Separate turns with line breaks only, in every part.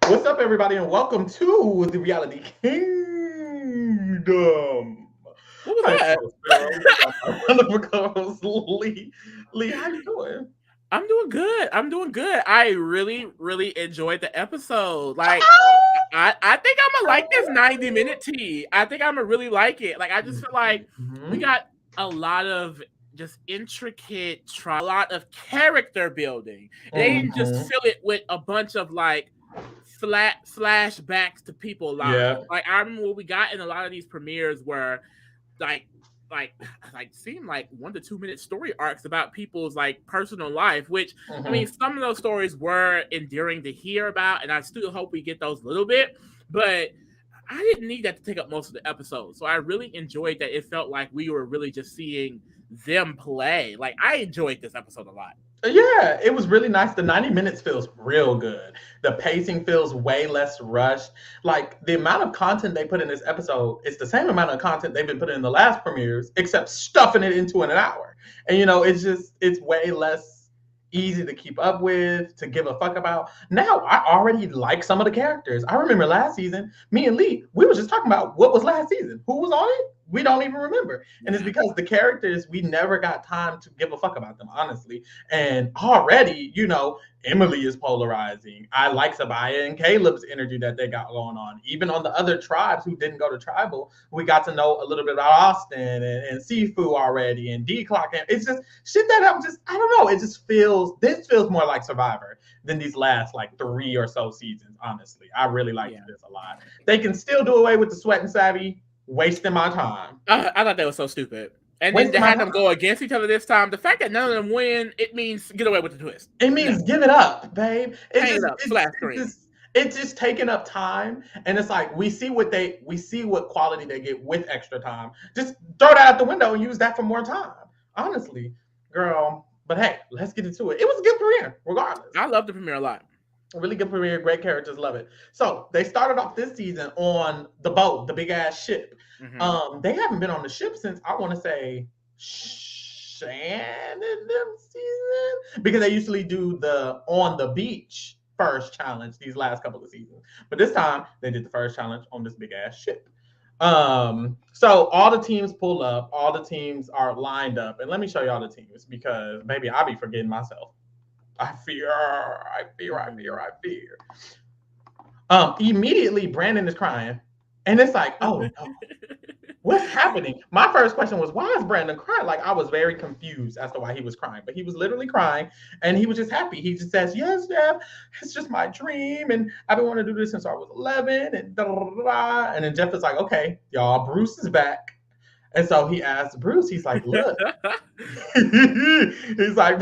What's up, everybody, and welcome to the Reality Kingdom.
What was
I'm your
that?
host, Pharaoh. We got my wonderful co-host, Lee. Lee, how you doing?
I'm doing good. I'm doing good. I really enjoyed the episode. I think I'm gonna like this 90-minute tea. I think I'm gonna really like it. Like I just feel like we
Mhm.
got a lot of just intricate a lot of character building. And they didn't just
Mhm.
fill it with a bunch of like flat flashbacks to people lives.
Yeah.
Like I remember what we got in a lot of these premieres were like like seem like 1 to 2 minute story arcs about people's like personal life, which I mean
Mhm.
some of those stories were endearing to hear about, and I still hope we get those a little bit, but I didn't need that to take up most of the episode. So I really enjoyed that. It felt like we were really just seeing them play. Like I enjoyed this episode a lot.
Yeah, it was really nice. The 90 minutes feels real good. The pacing feels way less rushed. Like the amount of content they put in this episode is the same amount of content they've been putting in the last premieres, except stuffing it into an hour. And it's way less easy to keep up with, to give a fuck about. Now I already like some of the characters. I remember last season, me and Lee, we were just talking about what was last season. Who was on it? We don't even remember. And it's
Yeah.
because the characters, we never got time to give a fuck about them, honestly. And already, Emily is polarizing. I like Sabaya and Caleb's energy that they got going on. Even on the other tribes who didn't go to tribal, we got to know a little bit about Austin and Sifu already and D Clock. And it's just shit that I don't know. This feels more like Survivor than these last like three or so seasons, honestly. I really liked
Yeah.
this a lot. They can still do away with the sweat and savvy, wasting my time.
I thought that was so stupid. And then they
Wasting my
had them
time.
go against each other this time. The fact that none of them win, it means get away with the twist.
It
No,
means give it up, babe. It
hang it
just
up, splash screen.
it's just taking up time, and it's like we see what quality they get with extra time. Just throw that out the window and use that for more time. Honestly, girl. But hey, let's get into it. It was a good premiere, regardless.
I love the premiere a lot.
A really good premiere, great characters, love it. So they started off this season on the boat, the big ass ship.
Hmm.
They haven't been on the ship since I want to say Shannon them season because they usually do the on the beach first challenge these last couple of seasons, but this time they did the first challenge on this big ass ship. So all the teams pull up, all the teams are lined up, and let me show y'all the teams because maybe I'll be forgetting myself. I fear. Immediately Brandon is crying, and it's like, oh no, what's happening? My first question was, why is Brandon crying? Like, I was very confused as to why he was crying, but he was literally crying and he was just happy. He just says, yes, Jeff, it's just my dream. And I've been wanting to do this since I was 11. And da da da da. And then Jeff is like, okay, y'all, Bruce is back. And so he asked Bruce, he's like, look, he's like,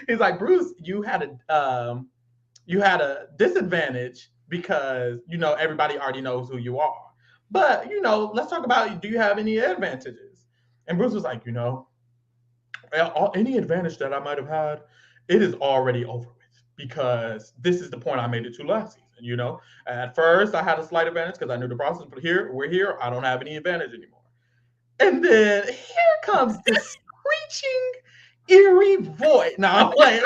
he's like, Bruce, you had a disadvantage because everybody already knows who you are. But let's talk about, do you have any advantages? And Bruce was like, any advantage that I might have had, it is already over with because this is the point I made it to last season. At first I had a slight advantage because I knew the process, but we're here. I don't have any advantage anymore. And then here comes this screeching, eerie voice. Now I'm playing.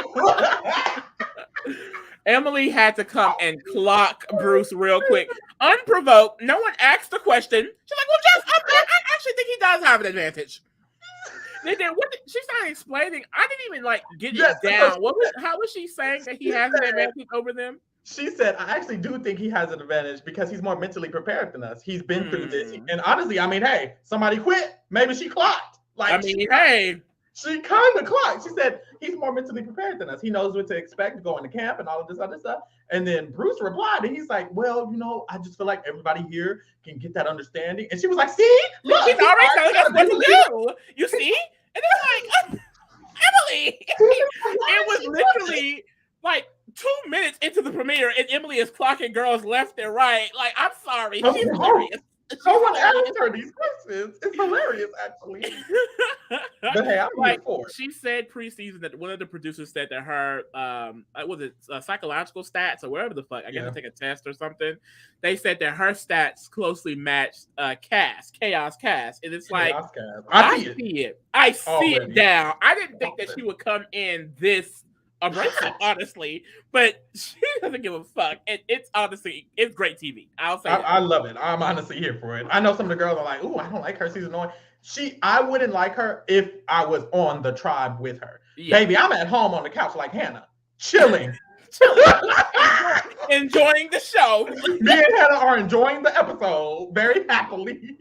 Emily had to come and clock Bruce real quick, unprovoked. No one asked the question. She's like, "Well, Jeff, I actually think he does have an advantage." Then she started explaining? I didn't even like get
Yes,
it
no,
down. How was she saying that he has an advantage over them?
she said, I actually do think he has an advantage because he's more mentally prepared than us. He's been through this.
Hmm.
And honestly, I mean, hey, somebody quit. Maybe she clocked.
I
Like,
mean, hey,
she kind of clocked. She said, he's more mentally prepared than us. He knows what to expect going to camp and all of this other stuff. And then Bruce replied, and he's like, well, I just feel like everybody here can get that understanding. And she was like, see,
he's
look, he's
already
already
telling us
got
what
a
to
good
do. You see? And it's like, Emily.
Why
It
is
was
she doing this?
literally like 2 minutes into the premiere, and Emily is clocking girls left and right. Like, I'm sorry,
Oh,
she's
no.
hilarious.
No
She's
one
hilarious.
asked her these questions. It's hilarious, actually. But hey, I'm here
Like
for it.
she said preseason that one of the producers said that her was it psychological stats or whatever the fuck, I guess to
Yeah.
take a test or something. They said that her stats closely matched chaos cast, and it's like
Chaos Cast. I
I
see it
see it. I see it
already.
down. I didn't think that she
Already.
would come in this abrasive, honestly, but she doesn't give a fuck. And it's honestly, it's great TV. I'll say that.
I love it. I'm honestly here for it. I know some of the girls are like, "Ooh, I don't like her. She's annoying." I wouldn't like her if I was on the tribe with her.
Yeah.
Baby, I'm at home on the couch like Hannah, chilling.
Chilling. Enjoying the show.
Me and Hannah are enjoying the episode very happily.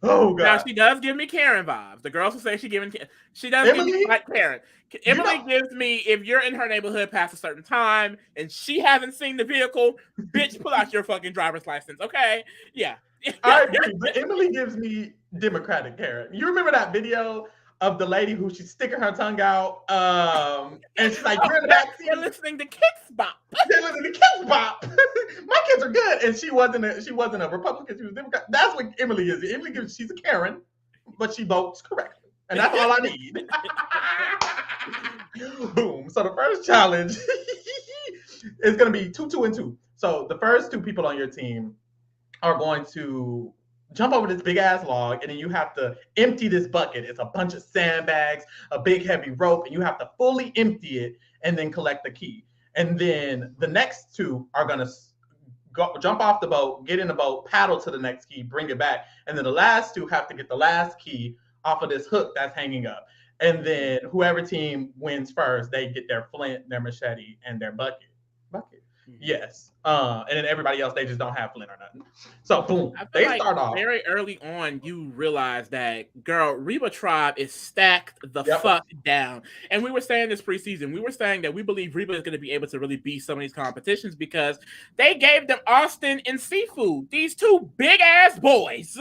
Oh god.
Now she does give me Karen vibes. The girls who say she does give me like Karen. Emily gives me, if you're in her neighborhood past a certain time and she hasn't seen the vehicle, bitch, pull out your fucking driver's license. Okay. Yeah.
I agree. But Emily gives me Democratic Karen. You remember that video of the lady who she's sticking her tongue out, and she's like, "You're in the back seat."
You're listening to Kids Bop.
They're listening to Kids Bop. My kids are good, and she wasn't a Republican. She was a Democrat. That's what Emily is. Emily gives. She's a Karen, but she votes correctly, and that's all I need. Boom. So the first challenge is going to be 2, 2, and 2. So the first two people on your team are going to jump over this big ass log, and then you have to empty this bucket. It's a bunch of sandbags, a big heavy rope, and you have to fully empty it and then collect the key. And then the next two are going to jump off the boat, get in the boat, paddle to the next key, bring it back. And then the last two have to get the last key off of this hook that's hanging up. And then whoever team wins first, they get their flint, their machete, and their bucket. Yes. And then everybody else, they just don't have flint or nothing. So boom, they
like
start off.
Very early on, you realize that, girl, Reba tribe is stacked the fuck down. And we were saying this preseason, we were saying that we believe Reba is going to be able to really beat some of these competitions because they gave them Austin and Seafood, these two big ass boys.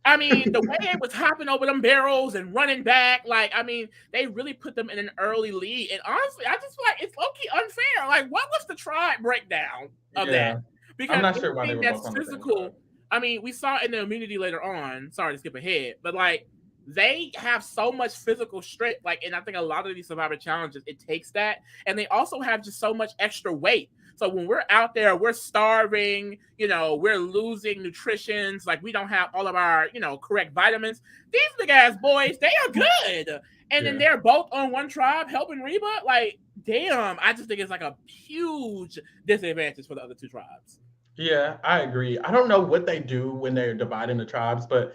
I mean, the way it was hopping over them barrels and running back, like, I mean, they really put them in an early lead. And honestly, I just feel like it's low-key unfair. Like, what was the tribe breakdown of that? Because
I'm not sure why they were both on the
physical. I mean, we saw in the immunity later on. Sorry to skip ahead, but like they have so much physical strength. Like, and I think a lot of these Survivor challenges, it takes that, and they also have just so much extra weight. So when we're out there, we're starving, you know, we're losing nutritions, like we don't have all of our, you know, correct vitamins. These big ass boys, they are good. And then they're both on one tribe helping Reba. Like, damn, I just think it's like a huge disadvantage for the other two tribes.
Yeah, I agree. I don't know what they do when they're dividing the tribes, but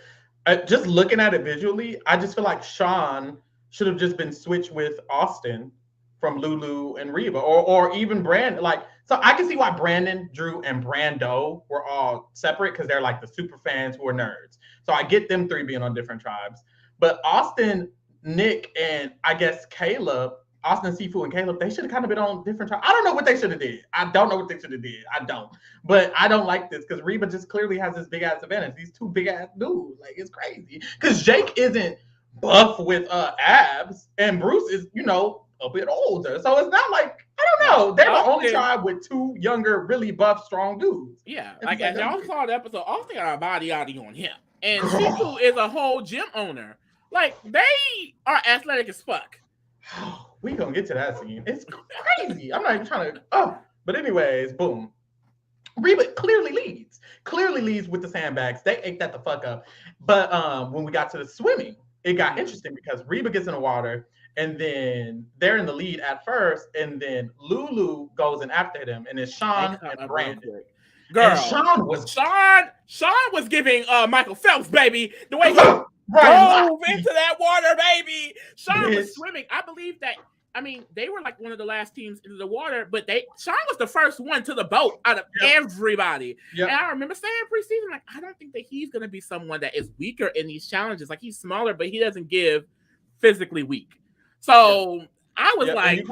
just looking at it visually, I just feel like Sean should have just been switched with Austin from Lulu and Reba, or even Brandon. Like, so I can see why Brandon, Drew, and Brando were all separate because they're like the super fans who are nerds. So I get them three being on different tribes. But Austin, Nick, and I guess Caleb, Austin, Seafood, and Caleb, they should have kind of been on different tribes. I don't know what they should have did. I don't know what they should have did. I don't. But I don't like this because Reba just clearly has this big ass advantage. These two big ass dudes, like, it's crazy. Because Jake isn't buff with abs, and Bruce is, you know, a bit older. So it's not like, I don't know. They're the only tribe with two younger, really buff, strong dudes.
Yeah, like as y'all saw the episode, Austin got a body on him. And Seafood is a whole gym owner. Like, they are athletic as fuck.
We gonna get to that scene. It's crazy. I'm not even trying to. But anyways, boom. Reba clearly leads with the sandbags. They ate that the fuck up. But when we got to the swimming, it got interesting because Reba gets in the water, and then they're in the lead at first, and then Lulu goes in after them, and it's Sean and Brandon.
Girl,
and Sean
was giving Michael Phelps, baby, the way he dove into that water, baby. Sean was swimming. I believe that. I mean, they were like one of the last teams into the water, but Sean was the first one to the boat out of everybody. Yep. And I remember saying preseason, like, I don't think that he's going to be someone that is weaker in these challenges. Like, he's smaller, but he doesn't give physically weak. So I was like,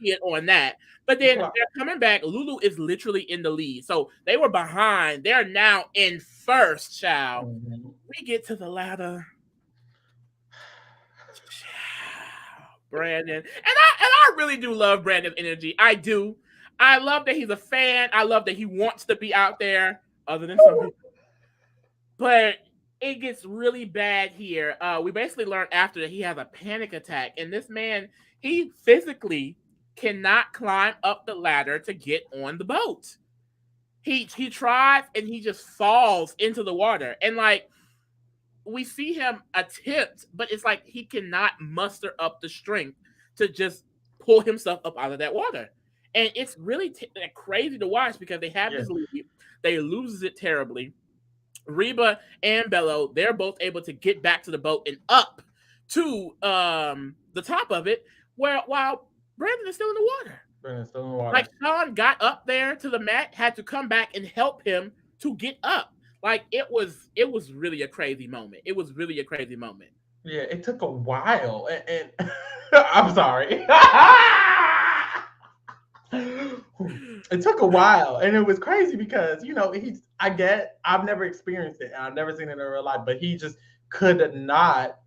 idiot on that. But then they're coming back. Lulu is literally in the lead. So they were behind. They're now in first, child. Mm-hmm. We get to the ladder. Brandon. And I really do love Brandon's energy. I do. I love that he's a fan. I love that he wants to be out there, other than some people. But it gets really bad here. We basically learned after that he has a panic attack. And this man, he physically cannot climb up the ladder to get on the boat. He tries and he just falls into the water. And like, we see him attempt, but it's like he cannot muster up the strength to just pull himself up out of that water. And it's really like, crazy to watch because they have
Yeah.
this lead, they loses it terribly. Reba and Bello, they're both able to get back to the boat and up to the top of it, where while Brandon is still in the water.
Brandon's still in the
Like
water.
Sean got up there to the mat, had to come back and help him to get up. Like it was really a crazy moment. It was really a crazy moment.
Yeah, it took a while, and I'm sorry. It took a while, and it was crazy because I've never experienced it, and I've never seen it in real life, but he just could not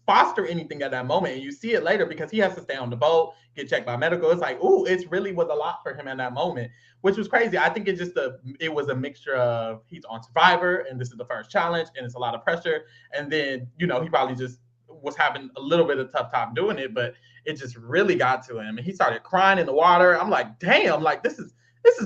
foster anything at that moment. And you see it later because he has to stay on the boat, get checked by medical. It's like, ooh, it really was a lot for him in that moment, which was crazy. I think it was a mixture of he's on Survivor and this is the first challenge and it's a lot of pressure. And then, he probably just was having a little bit of tough time doing it, but it just really got to him. And he started crying in the water. I'm like, damn, like this is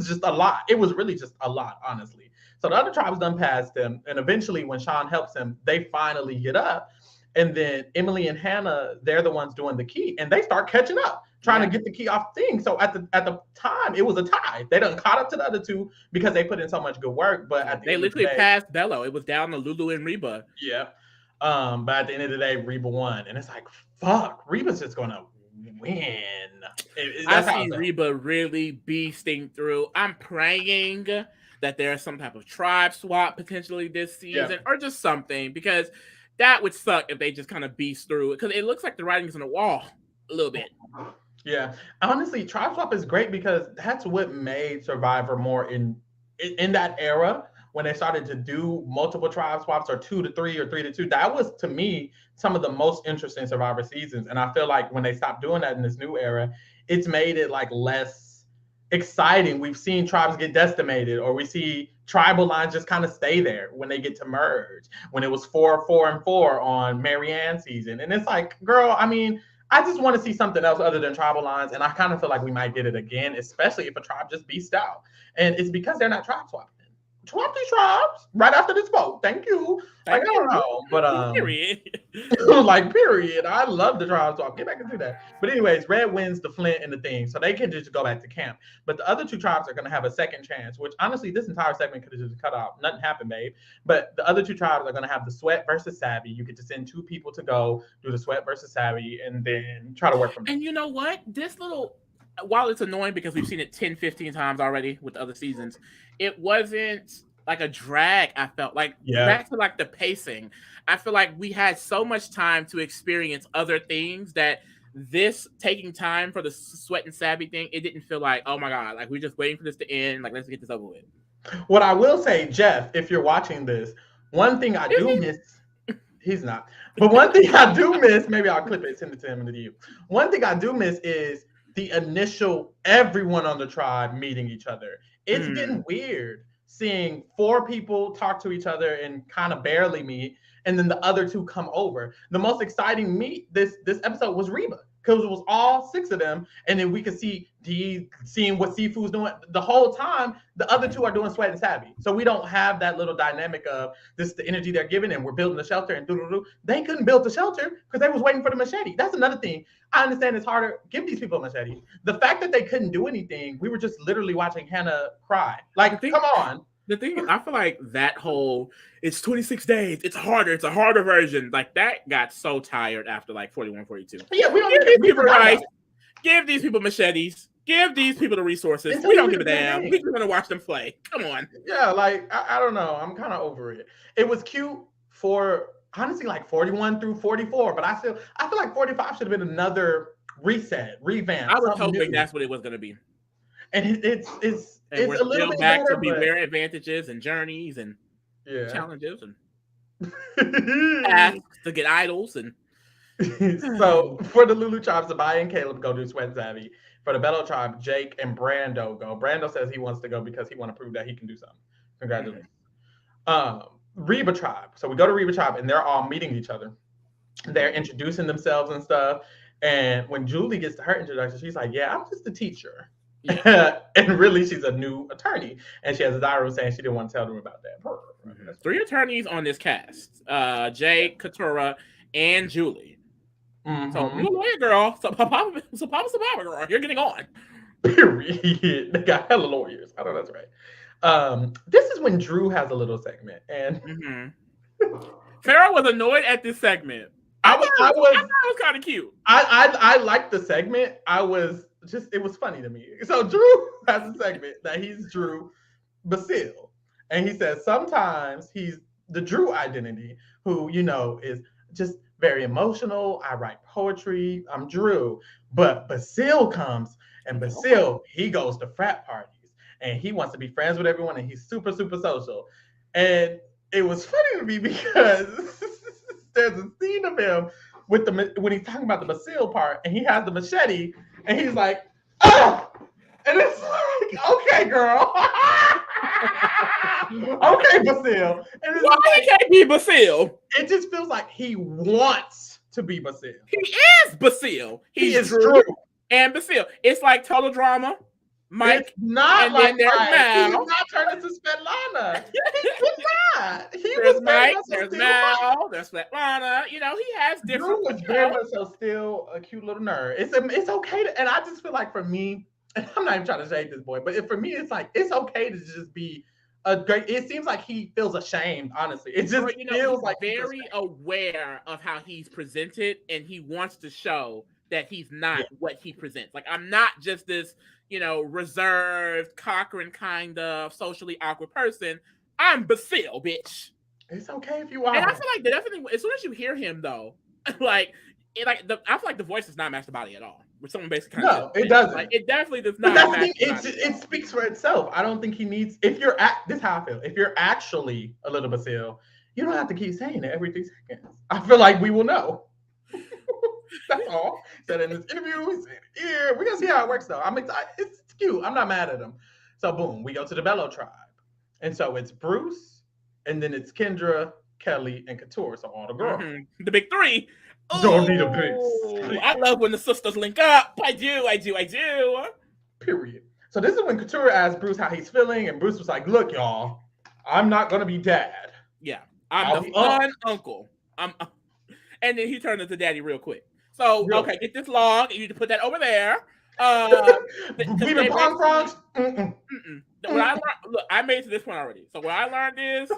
just a lot. It was really just a lot, honestly. So the other tribes done passed him. And eventually when Sean helps him, they finally get up. And then Emily and Hannah, they're the ones doing the key, and they start catching up, trying to get the key off the thing. So at the time, it was a tie. They done caught up to the other two because they put in so much good work. But at the
They
end of the
literally
day,
passed Bello. It was down to Lulu and Reba.
yeah. But at the end of the day, Reba won, and it's like, fuck, Reba's just gonna win.
I see Reba really beasting through. I'm praying that there's some type of tribe swap potentially this season, or just something, because that would suck if they just kind of beast through it, because it looks like the writing's on the wall a little bit.
Yeah, honestly, tribe swap is great because that's what made Survivor more in that era when they started to do multiple tribe swaps or 2 to 3 or 3 to 2. That was, to me, some of the most interesting Survivor seasons. And I feel like when they stopped doing that in this new era, it's made it like less exciting. We've seen tribes get decimated, or we see tribal lines just kind of stay there when they get to merge. When it was 4-4-4 on Marianne's season. And it's like, girl, I mean, I just want to see something else other than tribal lines. And I kind of feel like we might get it again, especially if a tribe just beasts out. And it's because they're not tribe swapping. Swap these tribes right after this vote. Thank you. Like, I don't know. But
period.
like, period. I love the tribe swap. Get back and do that. But anyways, Red wins the Flint and the thing. So they can just go back to camp. But the other two tribes are gonna have a second chance, which honestly, this entire segment could have just cut out. Nothing happened, babe. But the other two tribes are gonna have the Sweat versus Savvy. You get to send 2 people to go do the Sweat versus Savvy and then try to work from there.
And you know what? This little, while it's annoying because we've seen it 10, 15 times already with other seasons, it wasn't like a drag. I felt like back to like the pacing. I feel like we had so much time to experience other things that this taking time for the Sweat and Savvy thing, it didn't feel like, oh my God, like we're just waiting for this to end. Like, let's get this over with.
What I will say, Jeff, if you're watching this, one thing I do miss, he's not, but one thing I do miss, maybe I'll clip it, send it to him and to you. One thing I do miss is the initial everyone on the tribe meeting each other. It's getting weird seeing 4 people talk to each other and kind of barely meet, and then the other 2 come over. The most exciting meet this episode was Reba, because it was all 6 of them, and then we could see Dee seeing what Sifu's doing. The whole time, the other 2 are doing Sweat and Savvy. So we don't have that little dynamic of this is the energy they're giving, and we're building the shelter, and do. They couldn't build the shelter because they was waiting for the machete. That's another thing. I understand it's harder. Give these people a machete. The fact that they couldn't do anything, we were just literally watching Hannah cry. Like, come on.
The thing, I feel like that whole, it's 26 days, it's harder, it's a harder version. Like, that got so tired after like 41, 42.
Yeah, we don't
give these people rice. Give these people machetes. Give these people the resources. We don't give a damn. We're just going to watch them play. Come on.
Yeah, like, I don't know. I'm kind of over it. It was cute for, honestly, like 41 through 44, but I feel like 45 should have been another reset, revamp.
I was hoping that's what it was going to be.
And it's
we're
a little
still
bit
back
better,
to Beware advantages and journeys and challenges and asks to get idols. And
so for the Lulu tribes, Abaya and Caleb go do Sweat and Savvy. For the Bello tribe, Jake and Brando go. Brando says he wants to go because he wants to prove that he can do something. Congratulations. Reba tribe. So we go to Reba tribe and they're all meeting each other. They're introducing themselves and stuff. And when Julie gets to her introduction, she's like, yeah, I'm just a teacher. Yeah. And really, she's a new attorney. And she has a diary saying she didn't want to tell them about that. forever. That's
3 attorneys on this cast: Jay, Katura, and Julie. So you a lawyer girl. So Papa girl. You're getting on.
Period. They got hella lawyers. I know that's right. This is when Drew has a little segment, and
Pharaoh was annoyed at this segment. I thought it was kind of cute.
I liked the segment. It was funny to me. So Drew has a segment that he's Drew Basile, and he says sometimes he's the Drew identity, who is just very emotional. I write poetry. I'm Drew, but Basile comes, and Basile he goes to frat parties, and he wants to be friends with everyone, and he's super super social, and it was funny to me because there's a scene of him when he's talking about the Basile part, and he has the machete, and he's like, oh! And it's like, okay, girl. Okay, Basile. And
why he can't be Basile?
It just feels like he wants to be Basile.
He is Basile.
He is Drew.
And Basile. It's like Total Drama. Mike.
It's not
and
like
then there's Mal.
He did not turn into Svetlana. He did not.
There's Mike. There's Mal. There's Svetlana. He has different.
Drew was very much so still a cute little nerd. It's okay to, and I just feel like for me, and I'm not even trying to shade this boy, but for me, it's like it's okay to just be a great. It seems like he feels ashamed. Honestly, it just feels like
very aware of how he's presented, and he wants to show that he's not what he presents. Like, I'm not just this, reserved, cockering kind of socially awkward person. I'm Basile, bitch.
It's okay if you are.
And I feel like definitely, as soon as you hear him, though, I feel like the voice does not match the body at all. Which someone basically
it doesn't.
Like, it definitely does not. Match
it speaks for itself. I don't think he needs. This is how I feel. If you're actually a little Basile, you don't have to keep saying it every 3 seconds. I feel like we will know. That's all. He said in this interview, he said here. We're gonna see how it works though. I'm excited. It's cute. I'm not mad at him. So boom, we go to the Bello tribe. And so it's Bruce, and then it's Kendra, Kelly, and Couture. So all the girls.
The big 3.
Don't need a big.
I love when the sisters link up. I do.
Period. So this is when Couture asked Bruce how he's feeling, and Bruce was like, look, y'all, I'm not gonna be dad.
Yeah. I'm the fun uncle. And then he turned into daddy real quick. So, okay, get this log. You need to put that over there.
Weaving palm frogs?
I made it to this point already. So what I learned is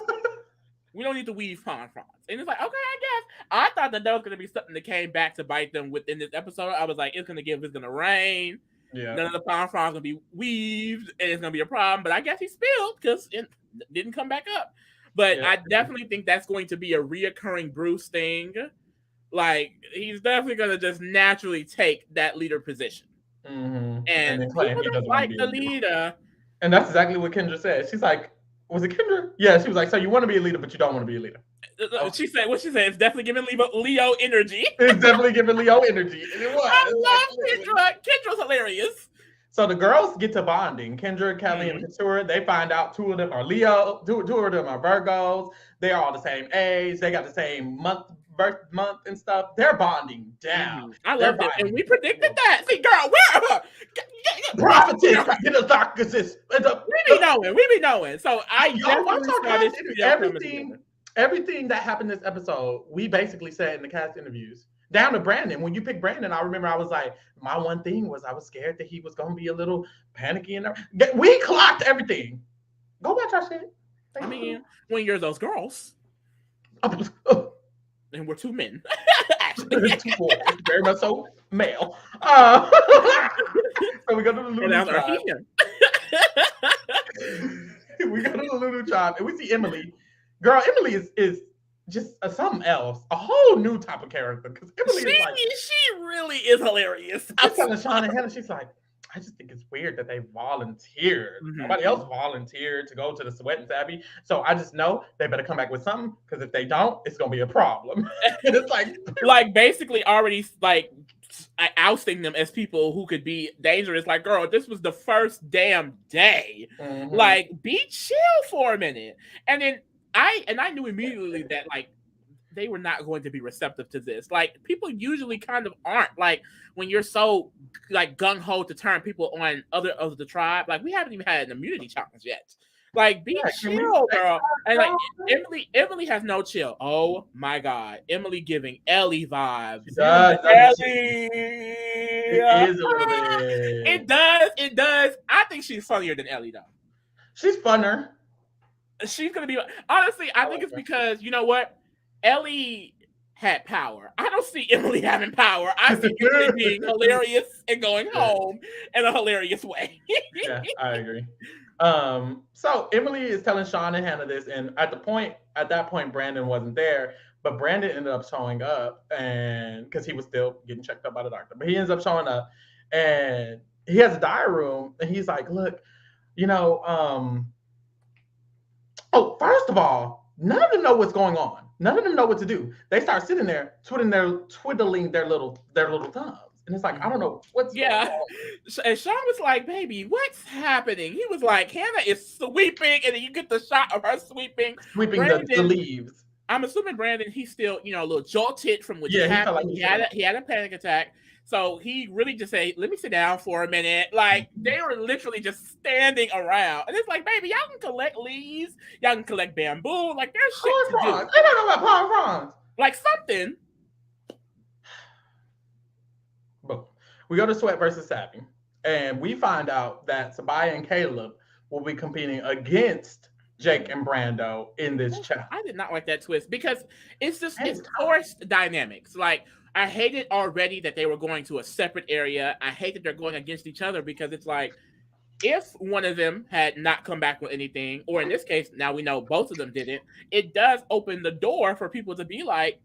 we don't need to weave palm frogs. And it's like, okay, I guess. I thought that was going to be something that came back to bite them within this episode. I was like, it's going to rain. Yeah. None of the palm frogs going to be weaved, and it's going to be a problem. But I guess he spilled because it didn't come back up. But I definitely think that's going to be a reoccurring Bruce thing. Like, he's definitely going to just naturally take that leader position. And people don't like the leader.
And that's exactly what Kendra said. She's like, was it Kendra? Yeah, she was like, so you want to be a leader, but you don't want to be a leader.
She said, it's definitely giving Leo energy.
It's definitely giving Leo energy. And it was.
I love Kendra. Kendra's hilarious.
So the girls get to bonding. Kendra, Kelly, and Couture, they find out 2 of them are Leo, 2 of them are Virgos. They're all the same age. They got the same birth month and stuff. They're bonding down.
I love it. And we predicted that. See, girl, where?
Prophetess, get a sarcasm.
We be knowing. So I definitely saw
everything that happened this episode, we basically said in the cast interviews. Down to Brandon. When you picked Brandon, I remember I was like, my one thing was I was scared that he was going to be a little panicky. And we clocked everything. Go watch our shit.
I mean, when you're those girls. And we're 2 men. Actually.
2 boys. Very much so male. So we go to the Lulu tribe. We go to the Lulu tribe and we see Emily. Girl, Emily is just something else, a whole new type of character. Because Emily is like,
she really is hilarious.
I'm telling Sean and Hannah, she's like, I just think it's weird that they volunteered. Nobody else volunteered to go to the Sweat and Savvy. So I just know they better come back with something, because if they don't, it's gonna be a problem. And it's
like basically already like ousting them as people who could be dangerous. Like, girl, this was the first damn day. Like, be chill for a minute. And then I knew immediately that like they were not going to be receptive to this. Like, people usually kind of aren't. Like, when you're so like gung ho to turn people on other of the tribe, like we haven't even had an immunity challenge yet. Like, be
Yeah, can we
chill,
stay
girl. And like
ourselves?
Emily has no chill. Oh my god, Emily giving Ellie
She
vibes. You
does,
know,
doesn't she?
Ellie.
It is a little bit.
It does. It does. I think she's funnier than Ellie, though.
She's funner.
She's gonna be honestly. I
I
think
like
it's
her.
because you know what, Ellie had power. I don't see Emily having power. I see Emily being hilarious and going
Yeah,
home in a hilarious way.
yeah, I agree. So Emily is telling Sean and Hannah this, and at that point, Brandon wasn't there, but Brandon ended up showing up, and because he was still getting checked up by the doctor, but he ends up showing up, and he has a diary room, and he's like, "Look, you know, oh, first of all, none of them know what's going on. None of them know what to do. They start sitting there twiddling their little thumbs, and it's like I don't
Mhm.
know what's going
Yeah.
on,
And Sean was like, baby, what's happening? He was like, Hannah is sweeping, and then you get the shot of her sweeping.
sweeping the
Brandon,
leaves.
I'm assuming Brandon, he's still, a little jolted from what just
Yeah, he felt like
happened.
he
He
should have.
he had a panic attack. So he really just said, let me sit down for a minute. Like, they were literally just standing around. And it's like, baby, y'all can collect leaves. Y'all can collect bamboo. Like, there's shit
Corn
to do.
fronds. They don't know about corn fronds.
Like, something.
Boom. We go to Sweat versus Savvy, and we find out that Sabaya and Caleb will be competing against Jake and Brando in this challenge.
I did not like that twist because
And
it's
it's
forced dynamics. Like, I hated already that they were going to a separate area. I hate that they're going against each other because it's like if one of them had not come back with anything, or in this case, now we know both of them didn't, it does open the door for people to be like,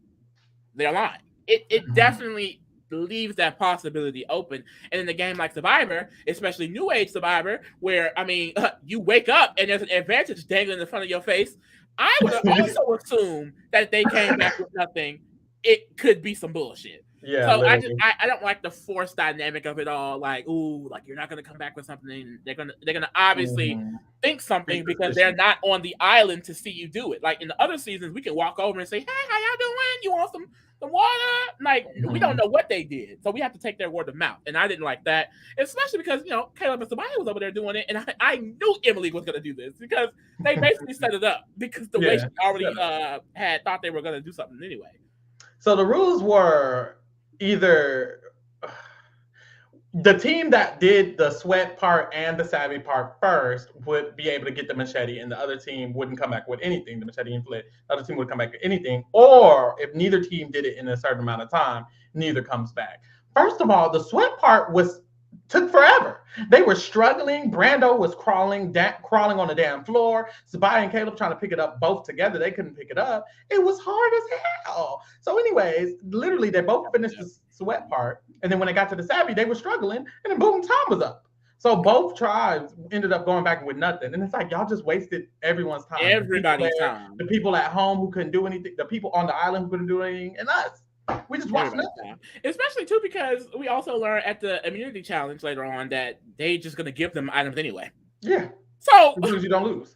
they're lying. It
Mhm.
definitely leaves that possibility open. And in a game like Survivor, especially New Age Survivor, where I mean, you wake up and there's an advantage dangling in front of your face, I would have also assumed that if they came back with nothing, it could be some bullshit.
Yeah,
So
literally.
I don't like the forced dynamic of it all. Like, ooh, like you're not gonna come back with something. They're gonna obviously
Mhm.
think
Be
something because they're
suspicious.
not on the island to see you do it. Like in the other seasons, we can walk over and say, "Hey, how y'all doing? You want some water?" Like we don't
Mhm.
know what they did, so we have to take their word of mouth. And I didn't like that, especially because Caleb and Sabaya was over there doing it, and I knew Emily was gonna do this because they basically set it up because the way
Yeah.
she already had thought they were gonna do something anyway.
So the rules were either the team that did the sweat part and the savvy part first would be able to get the machete, and the other team wouldn't come back with anything. The machete and flint, the other team would come back with anything. Or if neither team did it in a certain amount of time, neither comes back. First of all, the sweat part was took forever. They were struggling. Brando was crawling on the damn floor. Sabaya and Caleb trying to pick it up both together. They couldn't pick it up. It was hard as hell. So, anyways, literally, they both finished the sweat part, and then when it got to the savvy, they were struggling, and then boom, time was up. So both tribes ended up going back with nothing, and it's like y'all just wasted everyone's time. The people
Everybody's
there,
time.
the people at home who couldn't do anything, the people on the island who couldn't do anything, and us. We just watched
Everybody's
nothing.
time. Especially too because we also learn at the immunity challenge later on that they just gonna give them items anyway.
Yeah,
So
as long as you don't lose.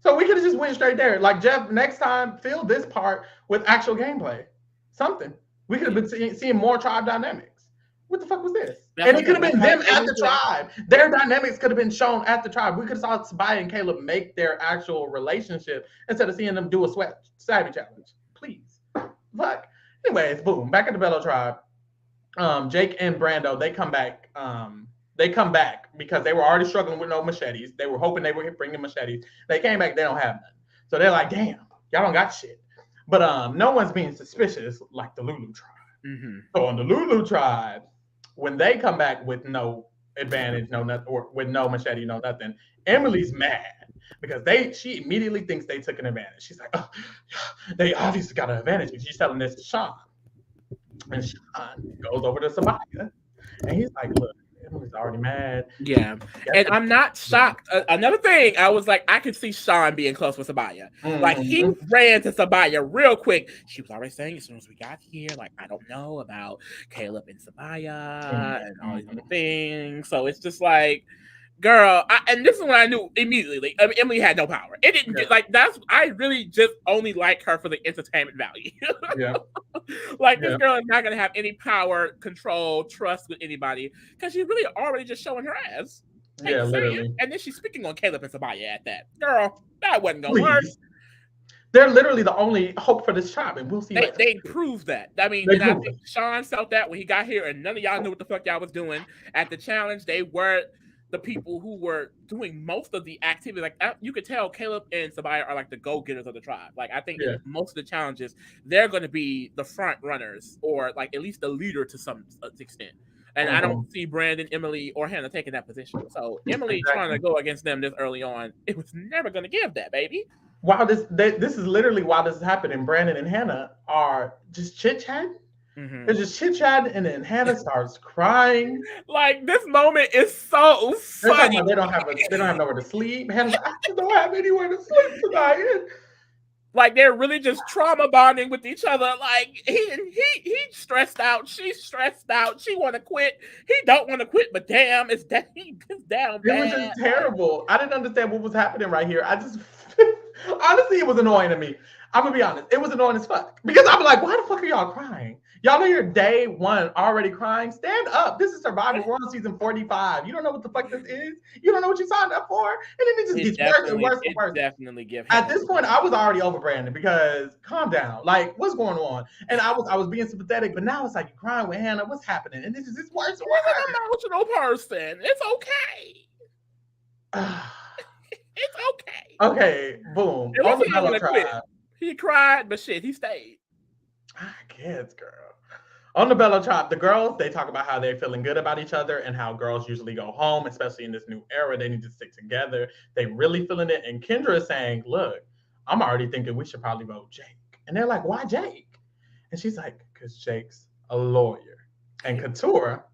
So we could have just went straight there. Like Jeff, next time fill this part with actual gameplay. Something. We could have been seeing more tribe dynamics. What the fuck was this?
that's
And
what
it
I'm
could have
saying.
been
That's
them
how they
at
need
the
to.
tribe. Their dynamics could have been shown at the tribe. We could have saw Sabaya and Caleb make their actual relationship instead of seeing them do a sweat savvy challenge. Please. Fuck. Anyways, boom. Back at the Bello tribe. Jake and Brando, they come back. They come back because they were already struggling with no machetes. They were hoping they would bring the machetes. They came back, they don't have none. So they're like, damn, y'all don't got shit. But no one's being suspicious like the Lulu tribe.
Mm-hmm.
So on the Lulu tribe, when they come back with no advantage, no nothing, or with no machete, no nothing, Emily's mad because she immediately thinks they took an advantage. She's like, oh, they obviously got an advantage. And she's telling this to Sean. And Sean goes over to Sabaya and he's like, look, Emily's already mad.
Yeah, and I'm not shocked. Another thing, I was like, I could see Sean being close with Sabaya. Like he
Mm-hmm.
ran to Sabaya real quick. She was already saying as soon as we got here, like I don't know about Caleb and Sabaya and all these other
Mm-hmm.
things. So it's just like, girl, and this is when I knew immediately. I mean, Emily had no power. It didn't
Yeah.
like that's. I really just only like her for the entertainment value.
Yeah.
Like this
Yeah.
girl is not gonna have any power, control, trust with anybody because she's really already just showing her ass. Hate
Yeah,
to say it.
literally.
And then she's speaking on Caleb and Sabaya at that. Girl, that wasn't gonna work.
Please. They're literally the only hope for this tribe, and we'll see later.
They proved that. I mean,
They
and I
prove
think
it.
Sean felt that when he got here, and none of y'all knew what the fuck y'all was doing at the challenge. They were the people who were doing most of the activity. Like you could tell, Caleb and Sabaya are like the go getters of the tribe. Like I think in
Yeah.
most of the challenges, they're going to be the front runners, or like at least the leader to some extent. And I don't see Brandon, Emily, or Hannah taking that position. So Emily trying to go against them this early on, it was never going to give that, baby.
Wow, this is literally why this is happening. Brandon and Hannah are just chit chatting. They're just chit chatting, and then Hannah starts crying.
Like this moment is so
They're talking
funny.
about they don't have nowhere to sleep. Hannah's like, I just don't have anywhere to sleep tonight.
Like they're really just trauma bonding with each other. Like he stressed out. She's stressed out. She want to quit. He don't want to quit, but damn, it's down bad.
It was just terrible. I didn't understand what was happening right here. I just honestly, it was annoying to me. I'm gonna be honest. It was annoying as fuck because I'm like, why the fuck are y'all crying? Y'all know you're day one already crying. Stand up. This is Survivor. We're on season 45. You don't know what the fuck this is. You don't know what you signed up for. And then it just gets worse and worse and worse.
Definitely give.
At this point, I was already over Brandon because calm down. Like, what's going on? And I was being sympathetic, but now it's like you're crying with Hannah. What's happening? And this is just worse and worse.
He's an emotional person. It's okay. It's okay.
Okay, boom.
On the Bella tribe. He cried, but shit, he stayed.
I guess, girl. On the Bella tribe, the girls, they talk about how they're feeling good about each other and how girls usually go home, especially in this new era. They need to stick together. They really feeling it. And Kendra is saying, look, I'm already thinking we should probably vote Jake. And they're like, why Jake? And she's like, because Jake's a lawyer. And Couture,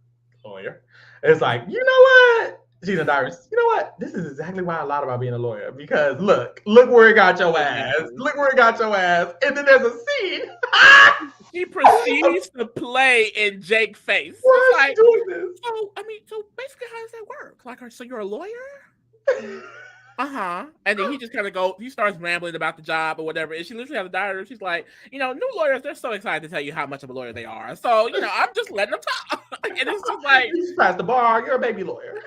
lawyer, is like, you know what? She's a diarist. You know what? This is exactly why I lied about being a lawyer. Because look where it got your ass. Look where it got your ass. And then there's a scene.
She proceeds to play in Jake's face.
Why is she doing this?
So basically, how does that work? Like, so you're a lawyer? And then he just kind of he starts rambling about the job or whatever. And she literally has a diary. She's like, new lawyers, they're so excited to tell you how much of a lawyer they are. So, I'm just letting them talk. And it's just like,
you just passed the bar. You're a baby lawyer.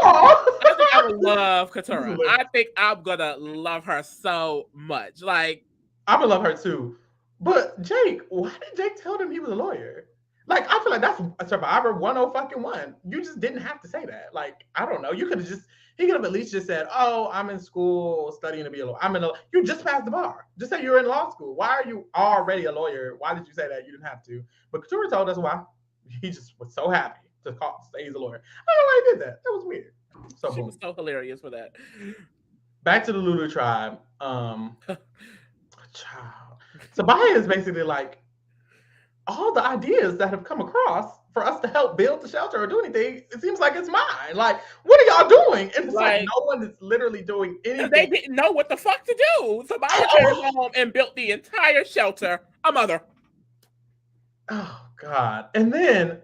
I think I would love Couture. I think I'm gonna love her so much. Like,
I'm gonna love her too. But Jake, why did Jake tell them he was a lawyer? Like, I feel like that's a Survivor 101. You just didn't have to say that. Like, I don't know. He could have at least just said, oh, I'm in school studying to be a lawyer. You just passed the bar. Just say you're in law school. Why are you already a lawyer? Why did you say that? You didn't have to. But Couture told us why. He just was so happy to say he's a lawyer. I don't know why he did that. That was weird. So
she was so hilarious for that.
Back to the Lulu tribe. Sabaya is basically like, all the ideas that have come across for us to help build the shelter or do anything, it seems like it's mine. Like, what are y'all doing? And it's like no one is literally doing anything.
They didn't know what the fuck to do. Sabaya came home and built the entire shelter. A mother.
Oh, God. And then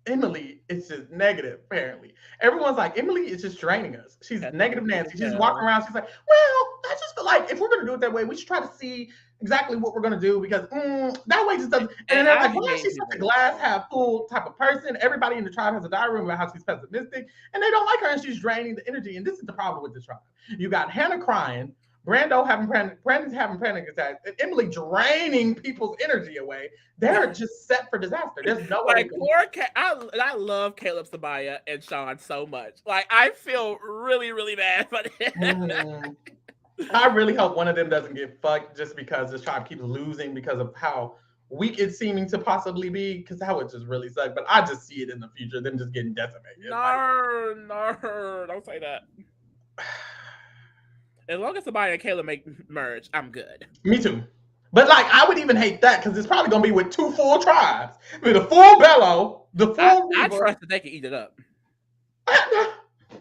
Emily is just negative, apparently. Everyone's like, Emily is just draining us. She's negative Nancy. She's walking around. She's like, well, I just feel like if we're going to do it that way, we should try to see exactly what we're going to do because that way just doesn't. And they're like, why is she such a glass half full type of person? Everybody in the tribe has a diary room about how she's pessimistic and they don't like her and she's draining the energy. And this is the problem with the tribe. You got Hannah crying, Brandon's having panic attacks, and Emily draining people's energy away. They're just set for disaster. There's no way.
I love Caleb, Sabaya, and Sean so much. Like, I feel really, really bad for them.
I really hope one of them doesn't get fucked just because this tribe keeps losing because of how weak it's seeming to possibly be, because that would just really suck. But I just see it in the future, them just getting decimated.
No, don't say that. As long as Sabaya and Caleb make merge, I'm good.
Me too. But like, I would even hate that because it's probably gonna be with 2 full tribes. I mean, the full Bello, the full Reba.
I trust that they can eat it up.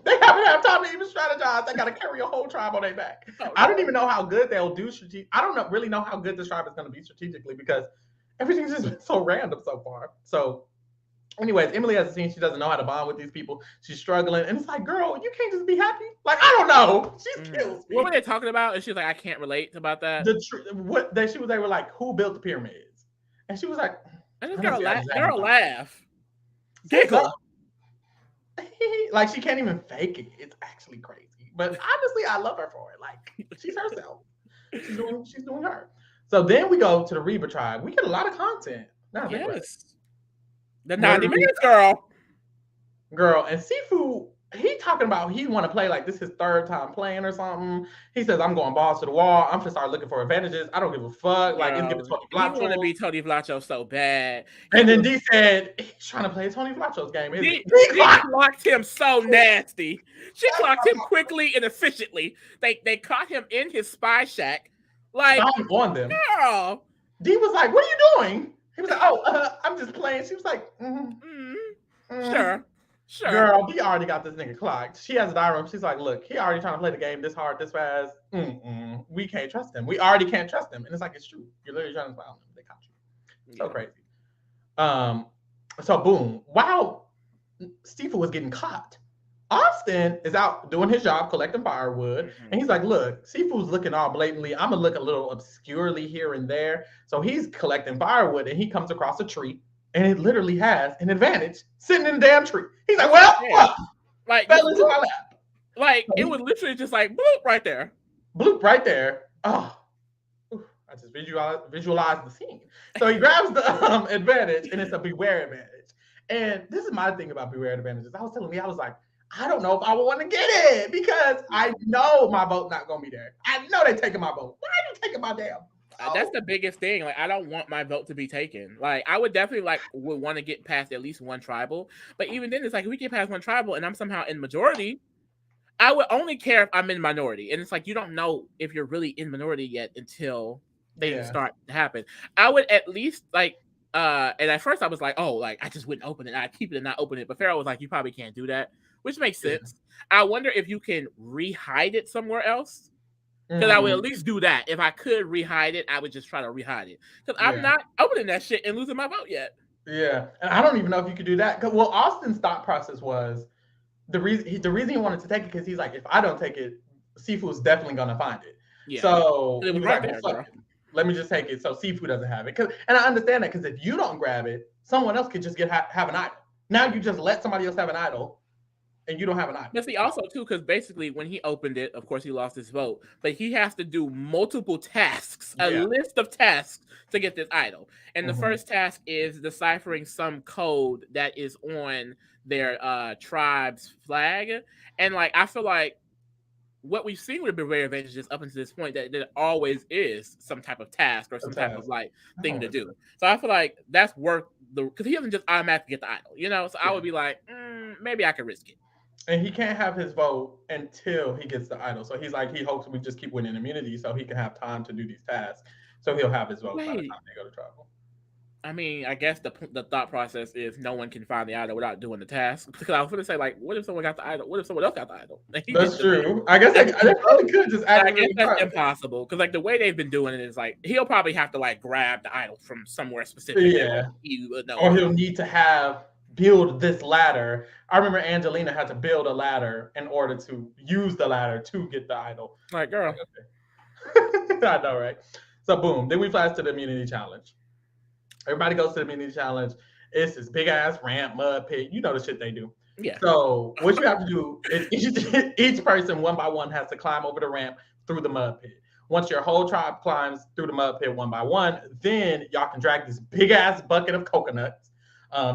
They haven't had time to even strategize. They got to carry a whole tribe on their back. I don't even know how good they'll do I don't really know how good this tribe is going to be strategically because everything's just been so random so far. So, anyways, Emily has a scene. She doesn't know how to bond with these people. She's struggling. And it's like, girl, you can't just be happy. Like, I don't know. She kills me.
What were they talking about? And she was like, I can't relate about that.
They were like, who built the pyramids? And she was like,
and this girl laugh. Giggle.
like she can't even fake it. It's actually crazy. But honestly, I love her for it. Like she's herself. She's doing her. So then we go to the Reba tribe. We get a lot of content. Now I think about it.
Yes. The
More
90
than Reba
minutes, girl.
girl and Sifu. He talking about he want to play like this his third time playing or something. He says I'm going balls to the wall. I'm gonna start looking for advantages. I don't give a fuck. Like it's giving
Girl,
Tony
he want to
Vlacho.
be Tony Vlacho so bad.
And then D said he's trying to play Tony Vlacho's game, isn't he?
She clocked him so nasty. She clocked him quickly and efficiently. They caught him in his spy shack. Like,
Spying on them.
girl.
D was like, "What are you doing?" He was like, "Oh, I'm just playing." She was like,
Sure.
Girl, D already got this nigga clocked. She has a diary room. She's like, "Look, he already trying to play the game this hard, this fast. We can't trust him. We already can't trust him." And it's like, it's true. You're literally trying to spy on him. They caught you. So crazy. So boom. While Steve was getting caught, Austin is out doing his job collecting firewood, and he's like, "Look, Sifu's looking all blatantly. I'm gonna look a little obscurely here and there." So he's collecting firewood, and he comes across a tree, and it literally has an advantage sitting in the damn tree. He's like, "Well, fuck,
like
fell into my lap."
Like it was literally just like bloop right there.
Bloop right there. Oh, I just visualized the scene. So he grabs the advantage, and it's a beware advantage. And this is my thing about beware advantages. I was telling me, I was like, I don't know if I would want to get it because I know my vote not gonna be there. I know they're taking my vote. Why are you taking my damn?
That's the biggest thing. Like, I don't want my vote to be taken. Like, I would definitely would want to get past at least one tribal. But even then, it's like if we get past one tribal and I'm somehow in majority, I would only care if I'm in minority. And it's like you don't know if you're really in minority yet until things start to happen. I would at least and at first I was like, oh, like I just wouldn't open it. I'd keep it and not open it. But Pharaoh was like, you probably can't do that, which makes sense. I wonder if you can rehide it somewhere else. Because I would at least do that. If I could rehide it, I would just try to rehide it. Because I'm not opening that shit and losing my vote yet.
Yeah, and I don't even know if you could do that. Well, Austin's thought process was the reason he wanted to take it because he's like, if I don't take it, Sifu's definitely gonna find it. Yeah. So
it was right there, girl.
Let me just take it so Sifu doesn't have it. And I understand that because if you don't grab it, someone else could just have an idol. Now you just let somebody else have an idol. And you don't have an idol.
But see, also too, because basically when he opened it, of course he lost his vote, but he has to do multiple tasks, a list of tasks to get this idol. And the first task is deciphering some code that is on their tribe's flag. And like I feel like what we've seen with Beware Advantages up until this point that there always is some type of task or some type of thing to do. So I feel like that's worth because he doesn't just automatically get the idol, you know. So I would be like, maybe I could risk it.
And he can't have his vote until he gets the idol. So he's like, he hopes we just keep winning immunity so he can have time to do these tasks. So he'll have his vote by the time they go to tribal.
I mean, I guess the thought process is no one can find the idol without doing the task. Because I was going to say, like, what if someone got the idol? What if someone else got the idol?
That's true. I guess they probably could just act.
I guess that's impossible. Because, like, the way they've been doing it is, like, he'll probably have to, like, grab the idol from somewhere specific.
Yeah. Or he'll need to build this ladder. I remember Angelina had to build a ladder in order to use the ladder to get the idol.
Like, girl.
I know, right? So, boom. Then we flash to the immunity challenge. Everybody goes to the immunity challenge. It's this big ass ramp, mud pit. You know the shit they do.
Yeah.
So what you have to do is each person one by one has to climb over the ramp through the mud pit. Once your whole tribe climbs through the mud pit one by one, then y'all can drag this big ass bucket of coconuts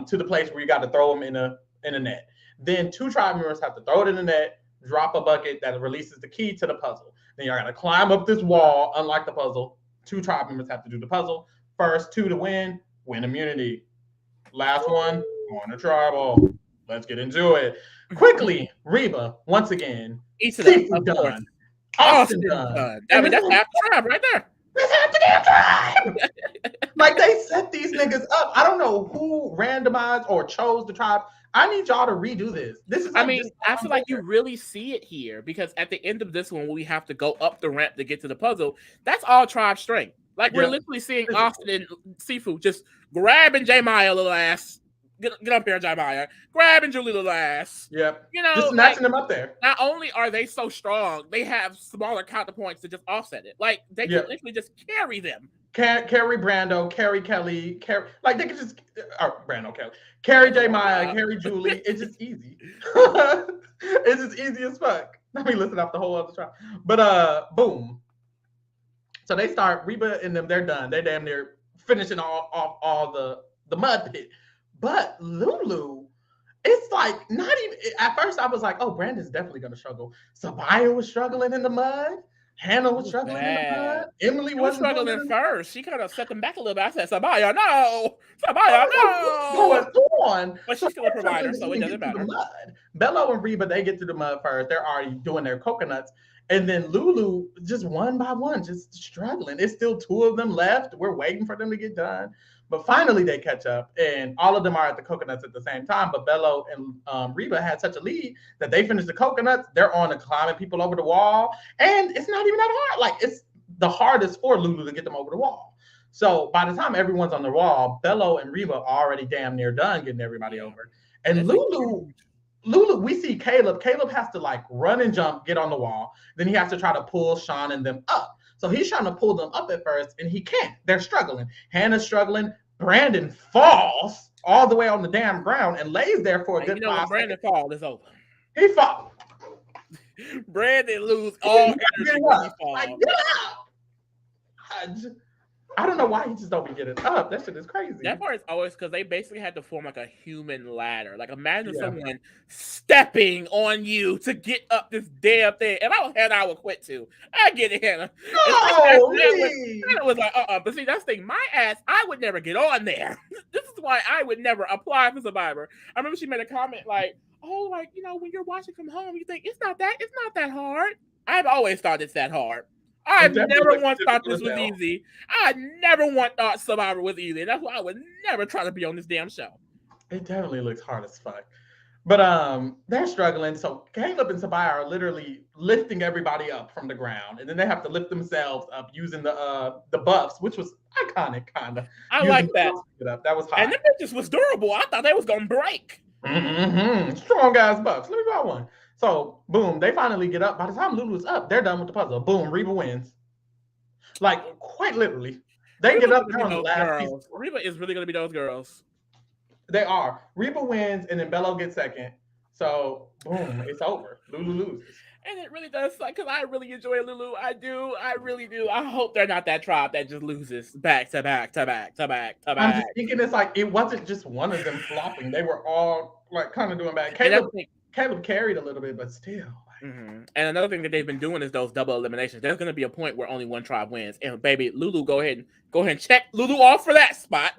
to the place where you got to throw them in a net. Then 2 tribe members have to throw it in the net, drop a bucket that releases the key to the puzzle. Then y'all got to climb up this wall. Unlike the puzzle, 2 tribe members have to do the puzzle. First 2 to win immunity. Last one, on a tribal. Let's get into it. Quickly, Reba, once again.
Each of them, of course.
Austin done.
I mean, that's half the tribe right there.
That's half the damn tribe. Like, they set these niggas up. I don't know who randomized or chose the tribe. I need y'all to redo this.
I feel like you really see it here because at the end of this one, we have to go up the ramp to get to the puzzle. That's all tribe strength. Like, we're literally seeing Austin and Sifu just grabbing J Maya little ass. Get up here, J Maya. Grabbing Julie little ass.
Yep.
You know,
just snatching them up there.
Not only are they so strong, they have smaller counterpoints to just offset it. Like, they can literally just carry them.
Carrie Brando, Carrie Kelly, like they could just Brando Kelly, Carrie J Maya, Carrie Julie. It's just easy. It's just easy as fuck. Let me listen off the whole other trial. But boom. So they start Reba and them. They're done. They damn near finishing all the mud pit. But Lulu, it's like not even. At first, I was like, "Oh, Brandon's definitely gonna struggle." Sabaya was struggling in the mud. Hannah was struggling in the mud. Emily
was
wasn't
struggling first. She kind of set them back a little bit. I said, Sabaya, no! Sabaya, no!
What's going on?
But she's still a provider, so it doesn't matter.
Bello and Reba, they get through the mud first. They're already doing their coconuts. And then Lulu, just one by one, just struggling. It's still two of them left. We're waiting for them to get done. But finally, they catch up, and all of them are at the coconuts at the same time. But Bello and Reba had such a lead that they finished the coconuts. They're on the climbing people over the wall, and it's not even that hard. Like, it's the hardest for Lulu to get them over the wall. So by the time everyone's on the wall, Bello and Reba are already damn near done getting everybody over. And Lulu, we see Caleb. Caleb has to like run and jump, get on the wall. Then he has to try to pull Sean and them up. So he's trying to pull them up at first, and he can't. They're struggling. Hannah's struggling. Brandon falls all the way on the damn ground and lays there for a good 5
Brandon falls, it's over.
He falls.
Brandon loses all energy when he falls.
Like, get out. I don't know why he just don't be getting up. That shit is crazy.
That part is always because they basically had to form like a human ladder. Like imagine someone stepping on you to get up this damn thing. And I was Hannah, I would quit too. I get it, Hannah.
No,
Hannah was like, But see, that's the thing. My ass, I would never get on there. This is why I would never apply for Survivor. I remember she made a comment like, "Oh, like when you're watching from home, you think it's not that hard." I've always thought it's that hard. I never once thought this was easy. I never once thought Survivor was easy. That's why I would never try to be on this damn show.
It definitely looks hard as fuck. But they're struggling. So Caleb and Sabaya are literally lifting everybody up from the ground, and then they have to lift themselves up using the buffs, which was iconic, kind of.
I like that.
That was hot.
And the bitches was durable. I thought they was gonna break.
Strong guys buffs. Let me buy one. So, boom, they finally get up. By the time Lulu's up, they're done with the puzzle. Boom, Reba wins. Like, quite literally. They get up there on the last piece.
Reba is really going to be those girls.
They are. Reba wins, and then Bello gets second. So, boom, it's over. Lulu loses.
And it really does suck, because I really enjoy Lulu. I do. I really do. I hope they're not that tribe that just loses back to back to back to back to back.
I'm just thinking it's like, it wasn't just one of them flopping. They were all, like, kind of doing bad. Caleb carried a little bit, but still.
And another thing that they've been doing is those double eliminations. There's going to be a point where only one tribe wins, and baby, Lulu, go ahead and check Lulu off for that spot.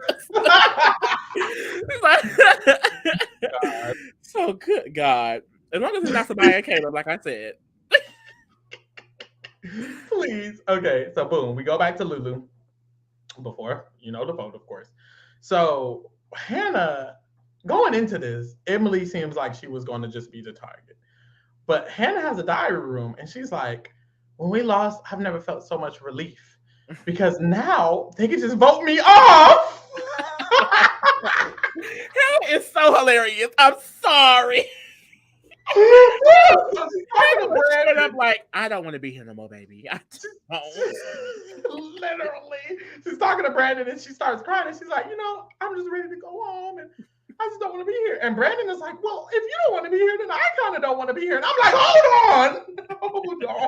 So good God, as long as it's not Sabaya and Caleb, like I said.
Please. Okay, so boom, we go back to Lulu before the vote, of course. So Hannah. Going into this, Emily seems like she was going to just be the target. But Hannah has a diary room, and she's like, when we lost, I've never felt so much relief. Because now they can just vote me off.
Hannah is so hilarious. I'm sorry. I'm like, I don't want to be here no more, baby. I
don't. Literally. She's talking to Brandon, and she starts crying, and she's like, I'm just ready to go home, and I just don't want to be here. And Brandon is like, well, if you don't want to be here, then I kind of don't want to be here. And I'm like, hold on.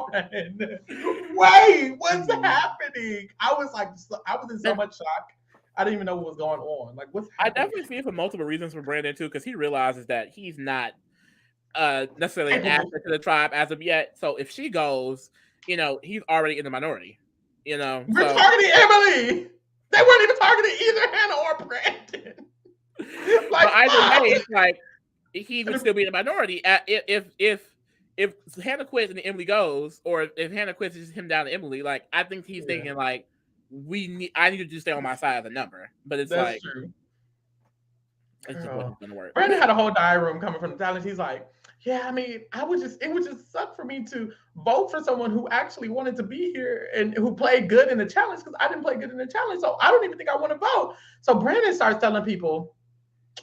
Wait, what's happening? I was in so much shock. I didn't even know what was going on. Like, what's happening?
I definitely see it for multiple reasons for Brandon, too, because he realizes that he's not necessarily an asset to the tribe as of yet. So if she goes, he's already in the minority.
We're targeting Emily. They weren't even targeting either Hannah or Brandon.
But either way, it's like he would still be in the minority. If Hannah quits and Emily goes, or if Hannah quits, it's just him down to Emily. Like I think he's thinking like I need to just stay on my side of the number. But it's
that's true.
It just wasn't gonna work.
Brandon had a whole diary room coming from the talent. He's like, yeah, I mean, it would just suck for me to vote for someone who actually wanted to be here and who played good in the challenge, because I didn't play good in the challenge. So I don't even think I want to vote. So Brandon starts telling people,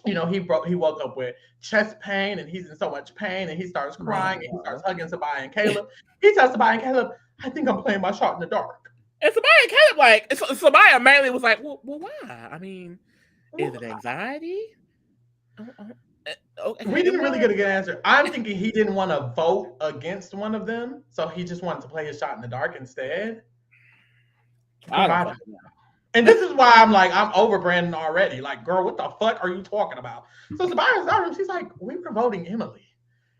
he woke up with chest pain and he's in so much pain, and he starts crying and he starts hugging Sabaya and Caleb. He tells Sabaya and Caleb, I think I'm playing my shot in the dark.
And Sabaya kind of like, Sabaya mainly was like, well, why? I mean, is it anxiety?
We didn't really get a good answer. I'm thinking he didn't want to vote against one of them, so he just wanted to play his shot in the dark instead.
I don't fucking know.
And this is why I'm like, I'm over Brandon already. Like, girl, what the fuck are you talking about? So Sabaya's out, she's like, we were voting Emily.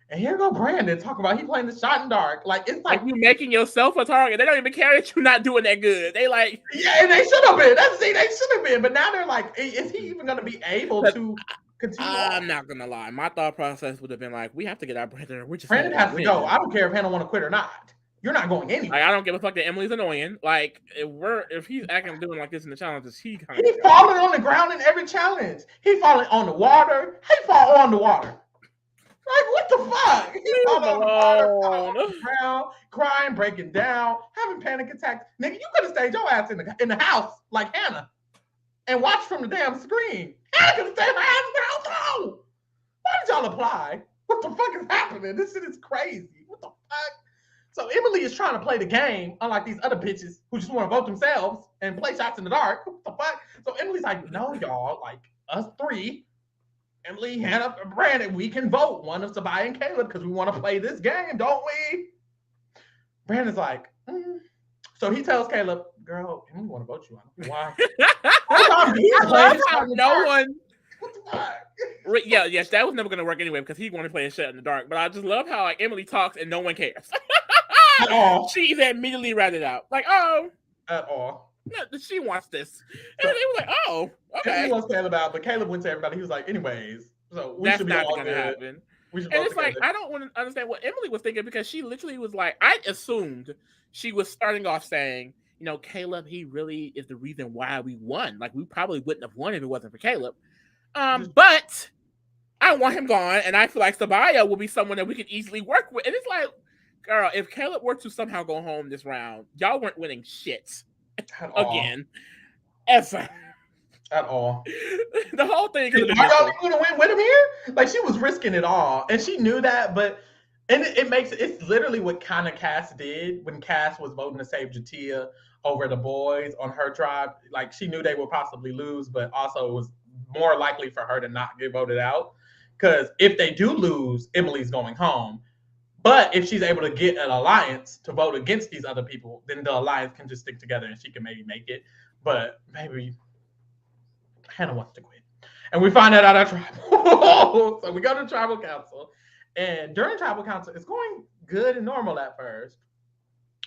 And here go Brandon talking about he playing the shot in dark. Like, it's like
you making yourself a target. They don't even care that you're not doing that good. They like,
yeah, and they should have been. They should have been. But now they're like, is he even going to be able to continue?
I'm not gonna lie. My thought process would have been like, we have to get our Brandon.
Brandon has to go. I don't care if Hannah want to quit or not. You're not going anywhere.
Like, I don't give a fuck that Emily's annoying. Like, if he's acting doing like this in the challenges,
he's falling on the ground in every challenge. He falling on the water. He fall on the water. Like, what the fuck? He falling on the ground, crying, breaking down, having panic attacks. Nigga, you could have stayed your ass in the house like Hannah and watched from the damn screen. Hannah could have stayed her ass in the house too. Why did y'all apply? What the fuck is happening? This shit is crazy. What the fuck? So Emily is trying to play the game, unlike these other bitches who just want to vote themselves and play shots in the dark. What the fuck? So Emily's like, no, y'all, like us three, Emily, Hannah, and Brandon, we can vote one of Sabaya and Caleb because we want to play this game, don't we? Brandon's like, So he tells Caleb, girl, Emily want to vote you. I don't know why.
No one. What the fuck? Yes, that was never going to work anyway because he wanted to play a shot in the dark. But I just love how like Emily talks and no one cares. At all. She's immediately ratted out. Like, oh.
At all.
No, she wants this. And they were like, oh, okay.
He wants Caleb out, but Caleb went to everybody. He was like, anyways, so
that's not going to happen. And it's like, I don't want to understand what Emily was thinking because she literally was like, I assumed she was starting off saying, you know, Caleb, he really is the reason why we won. Like, we probably wouldn't have won if it wasn't for Caleb. But I want him gone, and I feel like Sabaya will be someone that we could easily work with. And it's like, girl, if Caleb were to somehow go home this round, y'all weren't winning shit again, ever.
At all.
The whole thing.
Are y'all going to win with him here? Like, she was risking it all, and she knew that. But it's literally what kind of Cass did when Cass was voting to save Jatia over the boys on her tribe. Like, she knew they would possibly lose, but also it was more likely for her to not get voted out. Because if they do lose, Emily's going home. But if she's able to get an alliance to vote against these other people, then the alliance can just stick together and she can maybe make it. But maybe Hannah wants to quit. And we find that out at tribal. So we go to tribal council. And during tribal council, it's going good and normal at first.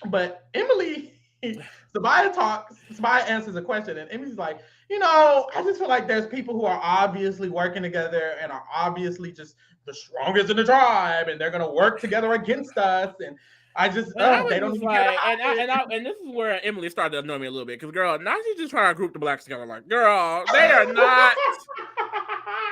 But Emily, Sabaya answers a question, and Emily's like, you know, I just feel like there's people who are obviously working together and are obviously just the strongest in the tribe, and they're going to work together against us. And I just, they don't even
like, and this is where Emily started to annoy me a little bit, because, girl, now she's just trying to group the blacks together. Like, girl, they are not,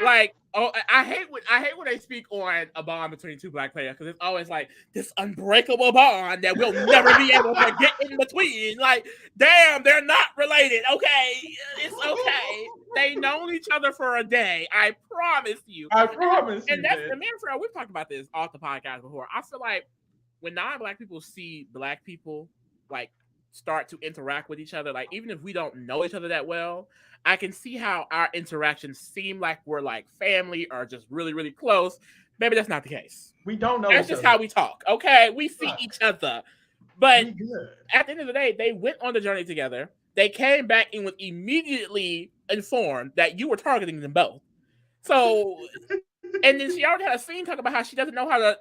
like, oh, I hate when they speak on a bond between two black players, because it's always like this unbreakable bond that we'll never be able to get in between. Like, damn, they're not related. Okay, it's okay. They known each other for a day. I promise you.
I promise you.
And that's the man for. We've talked about this off the podcast before. I feel like when non-black people see black people like start to interact with each other, like even if we don't know each other that well, I can see how our interactions seem like we're like family or just really, really close. Maybe that's not the case.
We don't know.
That's just how we talk. Okay, we see each other, but at the end of the day, they went on the journey together. They came back and was immediately informed that you were targeting them both. So, and then she already had a scene talking about how she doesn't know how to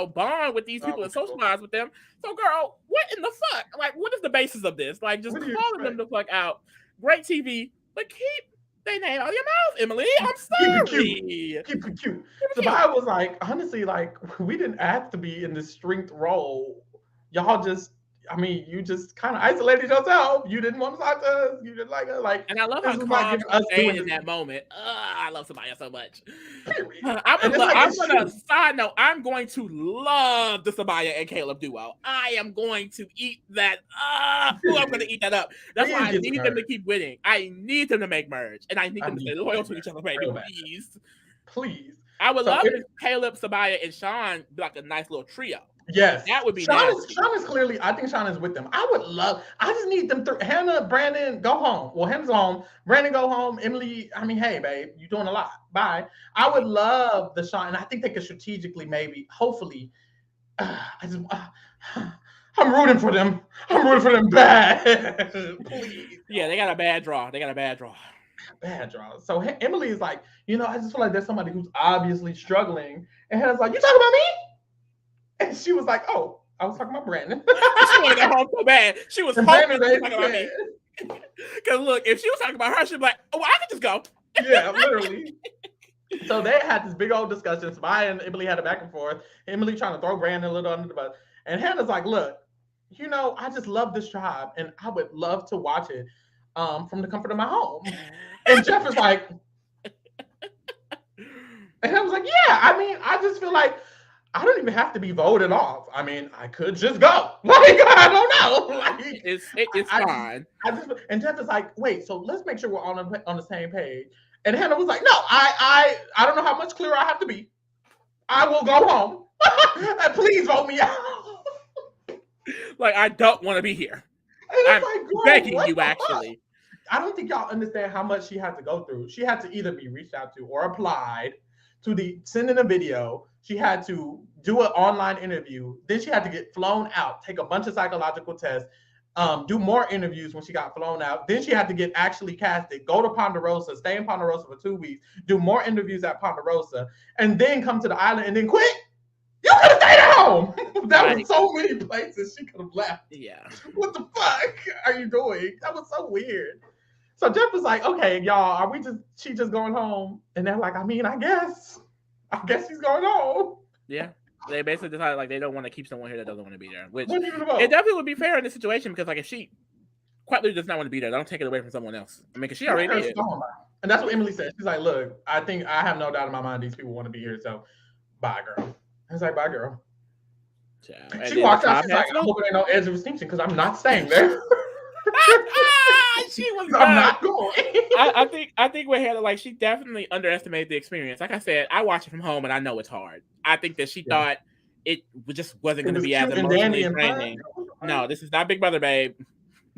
bond with these people and socialize with them. So, girl, what in the fuck? Like, what is the basis of this? Like, just calling them the fuck out. Great TV, but keep their name out of your mouth, Emily. I'm sorry.
Keep it cute. Sabaya was like, honestly, like, we didn't ask to be in this strength role. Y'all just, I mean, you just kind of isolated yourself. You didn't want to talk to us. You didn't like us. Like,
and I love how calm us doing in that moment. I love Sabaya so much. Side note, I'm going to love the Sabaya and Caleb duo. I am going to eat that. I'm going to eat that up. That's why I need them to keep winning. I need them to make merge, and I need them to stay loyal to each other. Please.
Please.
I would love if Caleb, Sabaya, and Sean be like a nice little trio.
Yes.
That would be nasty.
Sean is clearly, I think Sean is with them. I just need them three. Hannah, Brandon, go home. Well, Hannah's home. Brandon, go home. Emily, I mean, hey, babe, you're doing a lot. Bye. I would love the Sean, and I think they could strategically, maybe, hopefully, I just, I'm rooting for them. I'm rooting for them bad. Please.
Yeah, they got a bad draw. They got a bad draw.
Bad draw. So Emily is like, I just feel like there's somebody who's obviously struggling. And Hannah's like, you talking about me? And she was like, oh, I was talking about Brandon.
She wanted to go home so bad. She was
And
hoping
Brandon
she was talking about me. Because look, if she was talking about her, she'd be like, oh, well, I could just go.
Yeah, literally. So they had this big old discussion. Maya and Emily had a back and forth. Emily trying to throw Brandon a little under the bus. And Hannah's like, look, I just love this tribe and I would love to watch it from the comfort of my home. And Jeff is like, and I was like, yeah, I mean, I just feel like I don't even have to be voted off. I mean, I could just go. Like, I don't know. Like,
it's fine.
And Jeff is like, wait, so let's make sure we're on the same page. And Hannah was like, no, I don't know how much clearer I have to be. I will go home. And please vote me out.
Like, I don't want to be here. I'm like, begging you, actually.
I don't think y'all understand how much she had to go through. She had to either be reached out to or applied to send in a video. She had to do an online interview. Then she had to get flown out, take a bunch of psychological tests, do more interviews when she got flown out. Then she had to get actually casted, go to Ponderosa, stay in Ponderosa for 2 weeks, do more interviews at Ponderosa, and then come to the island and then quit. You could have stayed at home. That was so many places she could have left.
Yeah.
What the fuck are you doing? That was so weird. So Jeff was like, okay, y'all, she just going home? And they're like, I mean, I guess she's going home.
Yeah. They basically decided like they don't want to keep someone here that doesn't want to be there. Which it definitely would be fair in this situation because like if she quite literally does not want to be there, don't take it away from someone else. I mean, because she already did.
And that's what Emily said. She's like, look, I have no doubt in my mind these people want to be here. So bye, girl. I was like, bye, girl. Yeah. She walked out. She's like, I hope there ain't no edge of extinction because I'm not staying there.
She was.
I'm not going.
I think with Hannah, like she definitely underestimated the experience. Like I said, I watch it from home and I know it's hard. I think that she thought it just wasn't going to be as emotionally draining. No, this is not Big Brother, babe.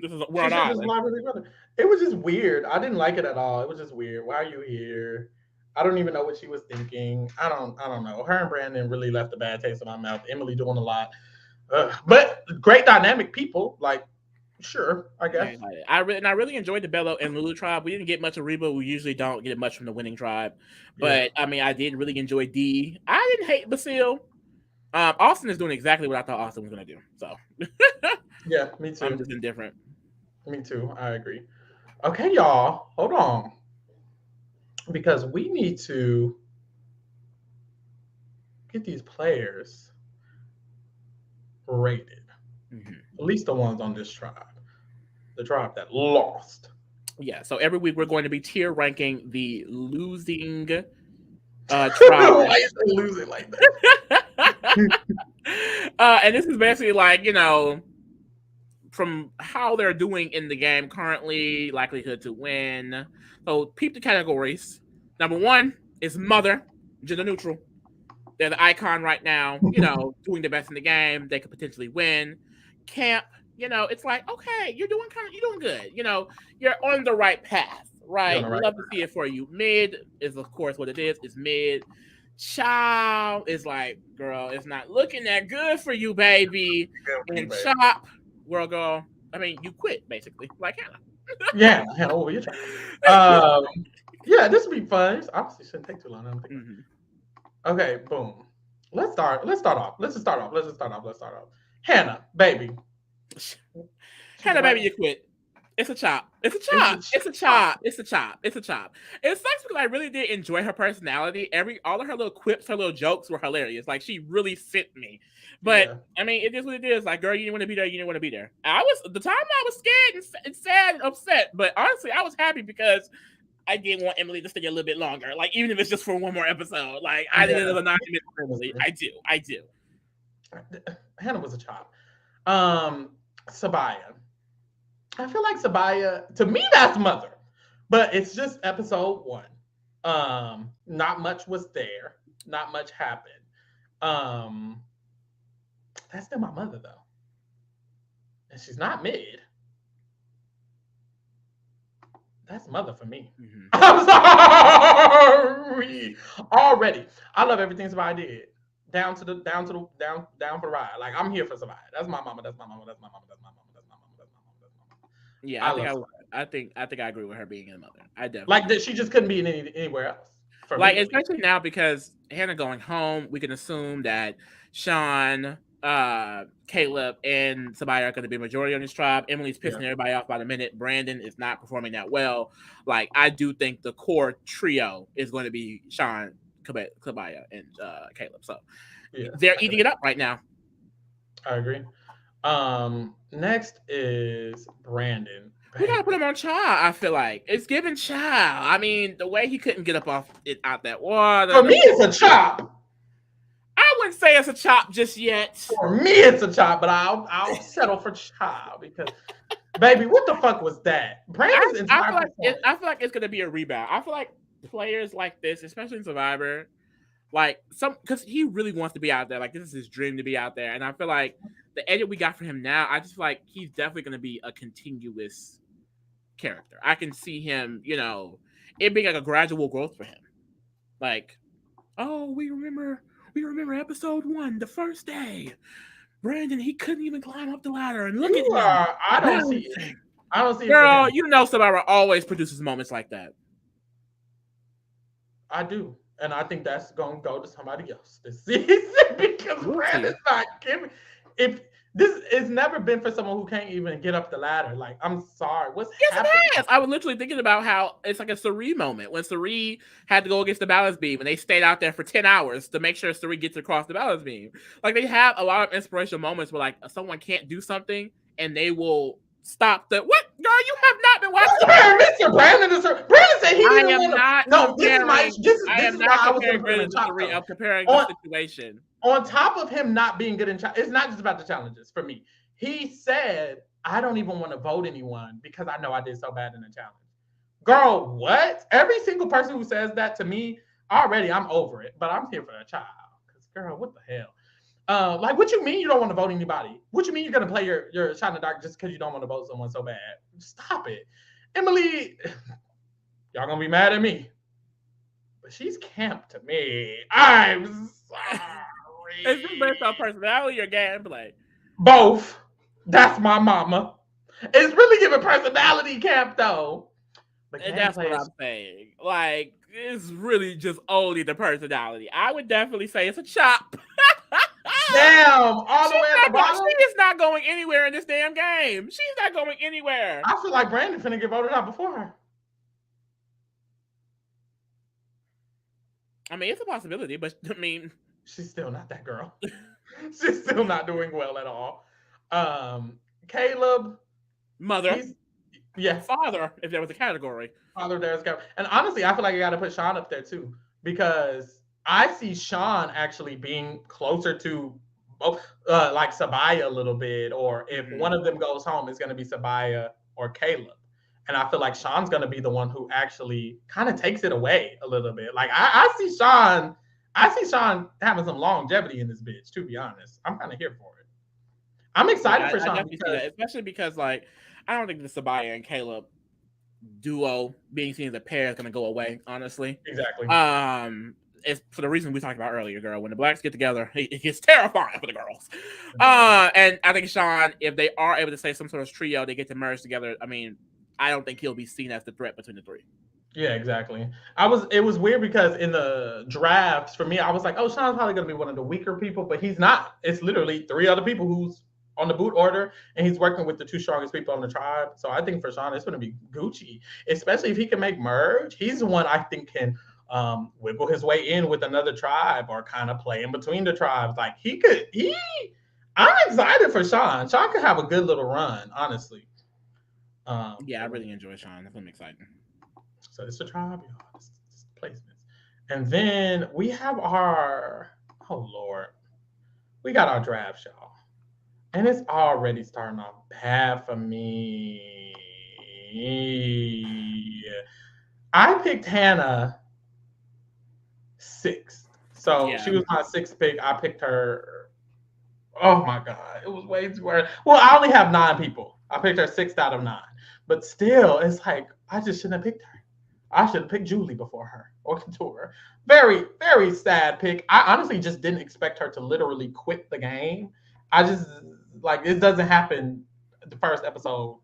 We're on island.
It was just weird. I didn't like it at all. It was just weird. Why are you here? I don't even know what she was thinking. I don't know. Her and Brandon really left a bad taste in my mouth. Emily doing a lot, but great dynamic people. Like. Sure, I guess.
I really enjoyed the Bella and Lulu tribe. We didn't get much of Reba. We usually don't get much from the winning tribe. But, I mean, I did really enjoy D. I didn't hate Basile. Austin is doing exactly what I thought Austin was going to do. So,
yeah, me too.
I'm just indifferent.
Me too. I agree. Okay, y'all. Hold on. Because we need to get these players rated. Mm-hmm. At least the ones on this tribe. The tribe that lost.
Yeah, so every week we're going to be tier ranking the losing tribe.
Why is they losing like that?
And this is basically like, from how they're doing in the game currently, likelihood to win. So peep the categories. Number 1 is mother, gender neutral. They're the icon right now, doing the best in the game. They could potentially win. Camp, it's like, okay, you're doing good. You're on the right path, right? Love to see it for you. Mid is, of course, what it is. It's mid. Child is like, girl, it's not looking that good for you, baby. And Chop, world girl, I mean, you quit, basically, like Hannah.
Yeah, Hannah, what were you trying? Yeah, this would be fun. This obviously shouldn't take too long. I'm thinking. Mm-hmm. Okay, boom. Let's start off. Hannah, baby.
Hannah, baby, you quit. It's a chop. It's a chop. It sucks because I really did enjoy her personality. All of her little quips, her little jokes were hilarious. Like, she really fit me. But, I mean, it is what it is. Like, girl, you didn't want to be there. You didn't want to be there. I was scared and sad and upset. But honestly, I was happy because I did want Emily to stay a little bit longer. Like, even if it's just for one more episode. Like, I did another 9 minutes for Emily. I do.
Hannah was a chop. Sabaya. I feel like Sabaya, to me, that's mother. But it's just episode 1. Not much was there. Not much happened. That's still my mother though, and she's not mid. That's mother for me.
Mm-hmm.
I'm sorry. Already, I love everything Savannah did. Down for the ride. Like I'm here for Savannah. That's my mama. That's my mama. That's my mama. That's my mama. That's my mama. That's my mama. That's my mama.
Yeah,
I love Savannah.
I think I agree with her being a mother. I definitely
Like
do.
that, she just couldn't be anywhere else for
Like
me at least.
especially now because Hannah going home, we can assume that Sean, Caleb, and Sabaya are going to be majority on this tribe. Emily's
Yeah,
pissing everybody off by the minute. Brandon is not performing that well. Like I do think the core trio is going to be Sean, Kabaya, and Caleb. So
yeah,
they're
I could
eating it up right now.
I agree. Next is Brandon.
We gotta put
Baby.
him on child. I feel like it's giving child. I mean, the way he couldn't get up off it out that water.
For me, it's a chop.
I wouldn't say it's a chop just yet.
For me, it's a chop, but I'll settle for child because, baby, what the fuck was that? Brandon's
I
entire
feel like
performance.
I feel like it's gonna be a rebound. I feel like players like this, especially in Survivor, like some because he really wants to be out there. Like this is his dream to be out there, and I feel like the edit we got from him now, I just feel like he's definitely gonna be a continuous character. I can see him, it being like a gradual growth for him. Like, oh, we remember episode 1, the first day. Brandon, he couldn't even climb up the ladder, and look at
You
him
are. I don't see it.
balancing.
I don't see it for
Girl,
him.
you know Survivor always produces moments like that.
I do. And I think that's going to go to somebody else this season because
We'll see.
Brandon's not giving. If this it's never been for someone who can't even get up the ladder. Like, I'm sorry. What's
Yes, it
happening?
has. I was literally thinking about how it's like a Sari moment when Sari had to go against the balance beam and they stayed out there for 10 hours to make sure Sari gets across the balance beam. Like they have a lot of inspirational moments where like someone can't do something and they will stop the what? Girl, you have not been watching.
Mr. Brandon is Brandon said he
I
didn't
am
want to.
not
No, this is my
comparing. I
this
am
is why
not
I was going
comparing
to put him
Brandon
in
to
chop
Sari.
though.
I'm comparing the
On
situation.
on top of him not being good in challenge, it's not just about the challenges for me. He said, I don't even want to vote anyone because I know I did so bad in the challenge. Girl, what? Every single person who says that to me, already I'm over it, but I'm here for a child. Because, girl, what the hell? Like, what you mean you don't want to vote anybody? What you mean you're going to play your shot in the dark just because you don't want to vote someone so bad? Stop it. Emily, y'all going to be mad at me. But she's camp to me. I'm sorry.
Is this based on personality or gameplay?
Both. That's my mama. It's really giving personality camp though. But
And that's what
gameplay
I'm
is
saying. Like, it's really just only the personality. I would definitely say it's a chop.
damn all the way at the bottom.
She is not going anywhere in this damn game. She's not going anywhere.
I feel like Brandon finna get voted out before her.
I mean, it's a possibility, but I mean,
She's still not that girl. She's still not doing well at all. Caleb,
mother,
he's yeah,
father, if there was a category.
Father Darius Caleb. And honestly, I feel like I gotta put Sean up there too. Because I see Sean actually being closer to like Sabaya a little bit, or if one of them goes home, it's gonna be Sabaya or Caleb. And I feel like Sean's gonna be the one who actually kind of takes it away a little bit. Like I see Sean having some longevity in this bitch, to be honest. I'm kind of here for it. I'm excited for
I
Sean
definitely see
because
that, especially because like I don't think the Sabaya and Caleb duo being seen as a pair is going to go away. Honestly,
exactly.
It's for the reason we talked about earlier, girl. When the blacks get together, it gets terrifying for the girls. And I think Sean, if they are able to say some sort of trio, they get to merge together. I mean, I don't think he'll be seen as the threat between the three.
Yeah, exactly. It was weird because in the drafts for me, I was like, oh, Sean's probably gonna be one of the weaker people, but he's not. It's literally three other people who's on the boot order, and he's working with the two strongest people on the tribe. So I think for Sean, it's gonna be Gucci, especially if he can make merge. He's the one I think can wiggle his way in with another tribe or kind of play in between the tribes. Like I'm excited for Sean. Sean could have a good little run, honestly.
Yeah, I really enjoy Sean. That's exciting.
So it's a tribe, y'all. It's placements. And then we have our, oh Lord, we got our drafts, y'all. And it's already starting off bad for me. I picked Hannah sixth. So
Yeah.
she was my sixth pick. I picked her Oh my god, it was way too early. Well, I only have 9 people. I picked her 6 out of 9, but still, it's like I just shouldn't have picked her. I should have picked Julie before her or Couture. Very, very sad pick. I honestly just didn't expect her to literally quit the game. I just like it doesn't happen the first episode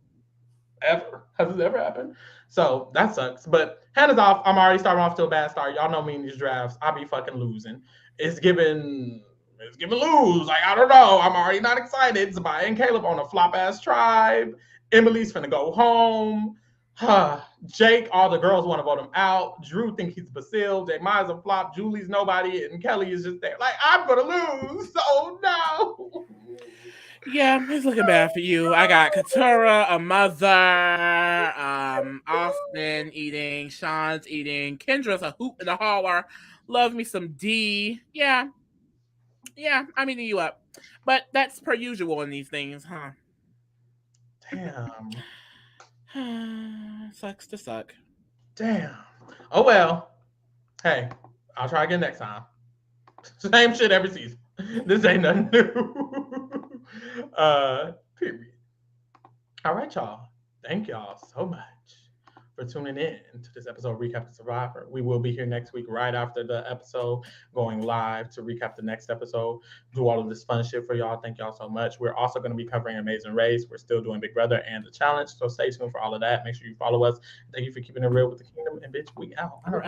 ever. Has it ever happened? So that sucks. But Hannah's off. I'm already starting off to a bad start. Y'all know me in these drafts. I be fucking losing. It's giving lose. Like I don't know. I'm already not excited. Zabaya and Caleb on a flop ass tribe. Emily's finna go home. Jake, all the girls want to vote him out. Drew think he's Basil. J Maya's a flop. Julie's nobody, and Kelly is just there. Like I'm gonna lose. Oh no.
Yeah, it's looking bad for you. I got Katura, a mother, Austin eating, Sean's eating, Kendra's a hoop and a holler. Love me some D. Yeah, I'm eating you up. But that's per usual in these things, huh?
Damn.
Sucks to suck.
Damn. Oh well. Hey, I'll try again next time. Same shit every season. This ain't nothing new. Period. All right, y'all. Thank y'all so much for tuning in to this episode of Recap the Survivor. We will be here next week right after the episode, going live to recap the next episode, do all of this fun shit for y'all. Thank y'all so much. We're also going to be covering Amazing Race. We're still doing Big Brother and the challenge, so stay tuned for all of that. Make sure you follow us. Thank you for keeping it real with the kingdom, and bitch, we out.
We're out.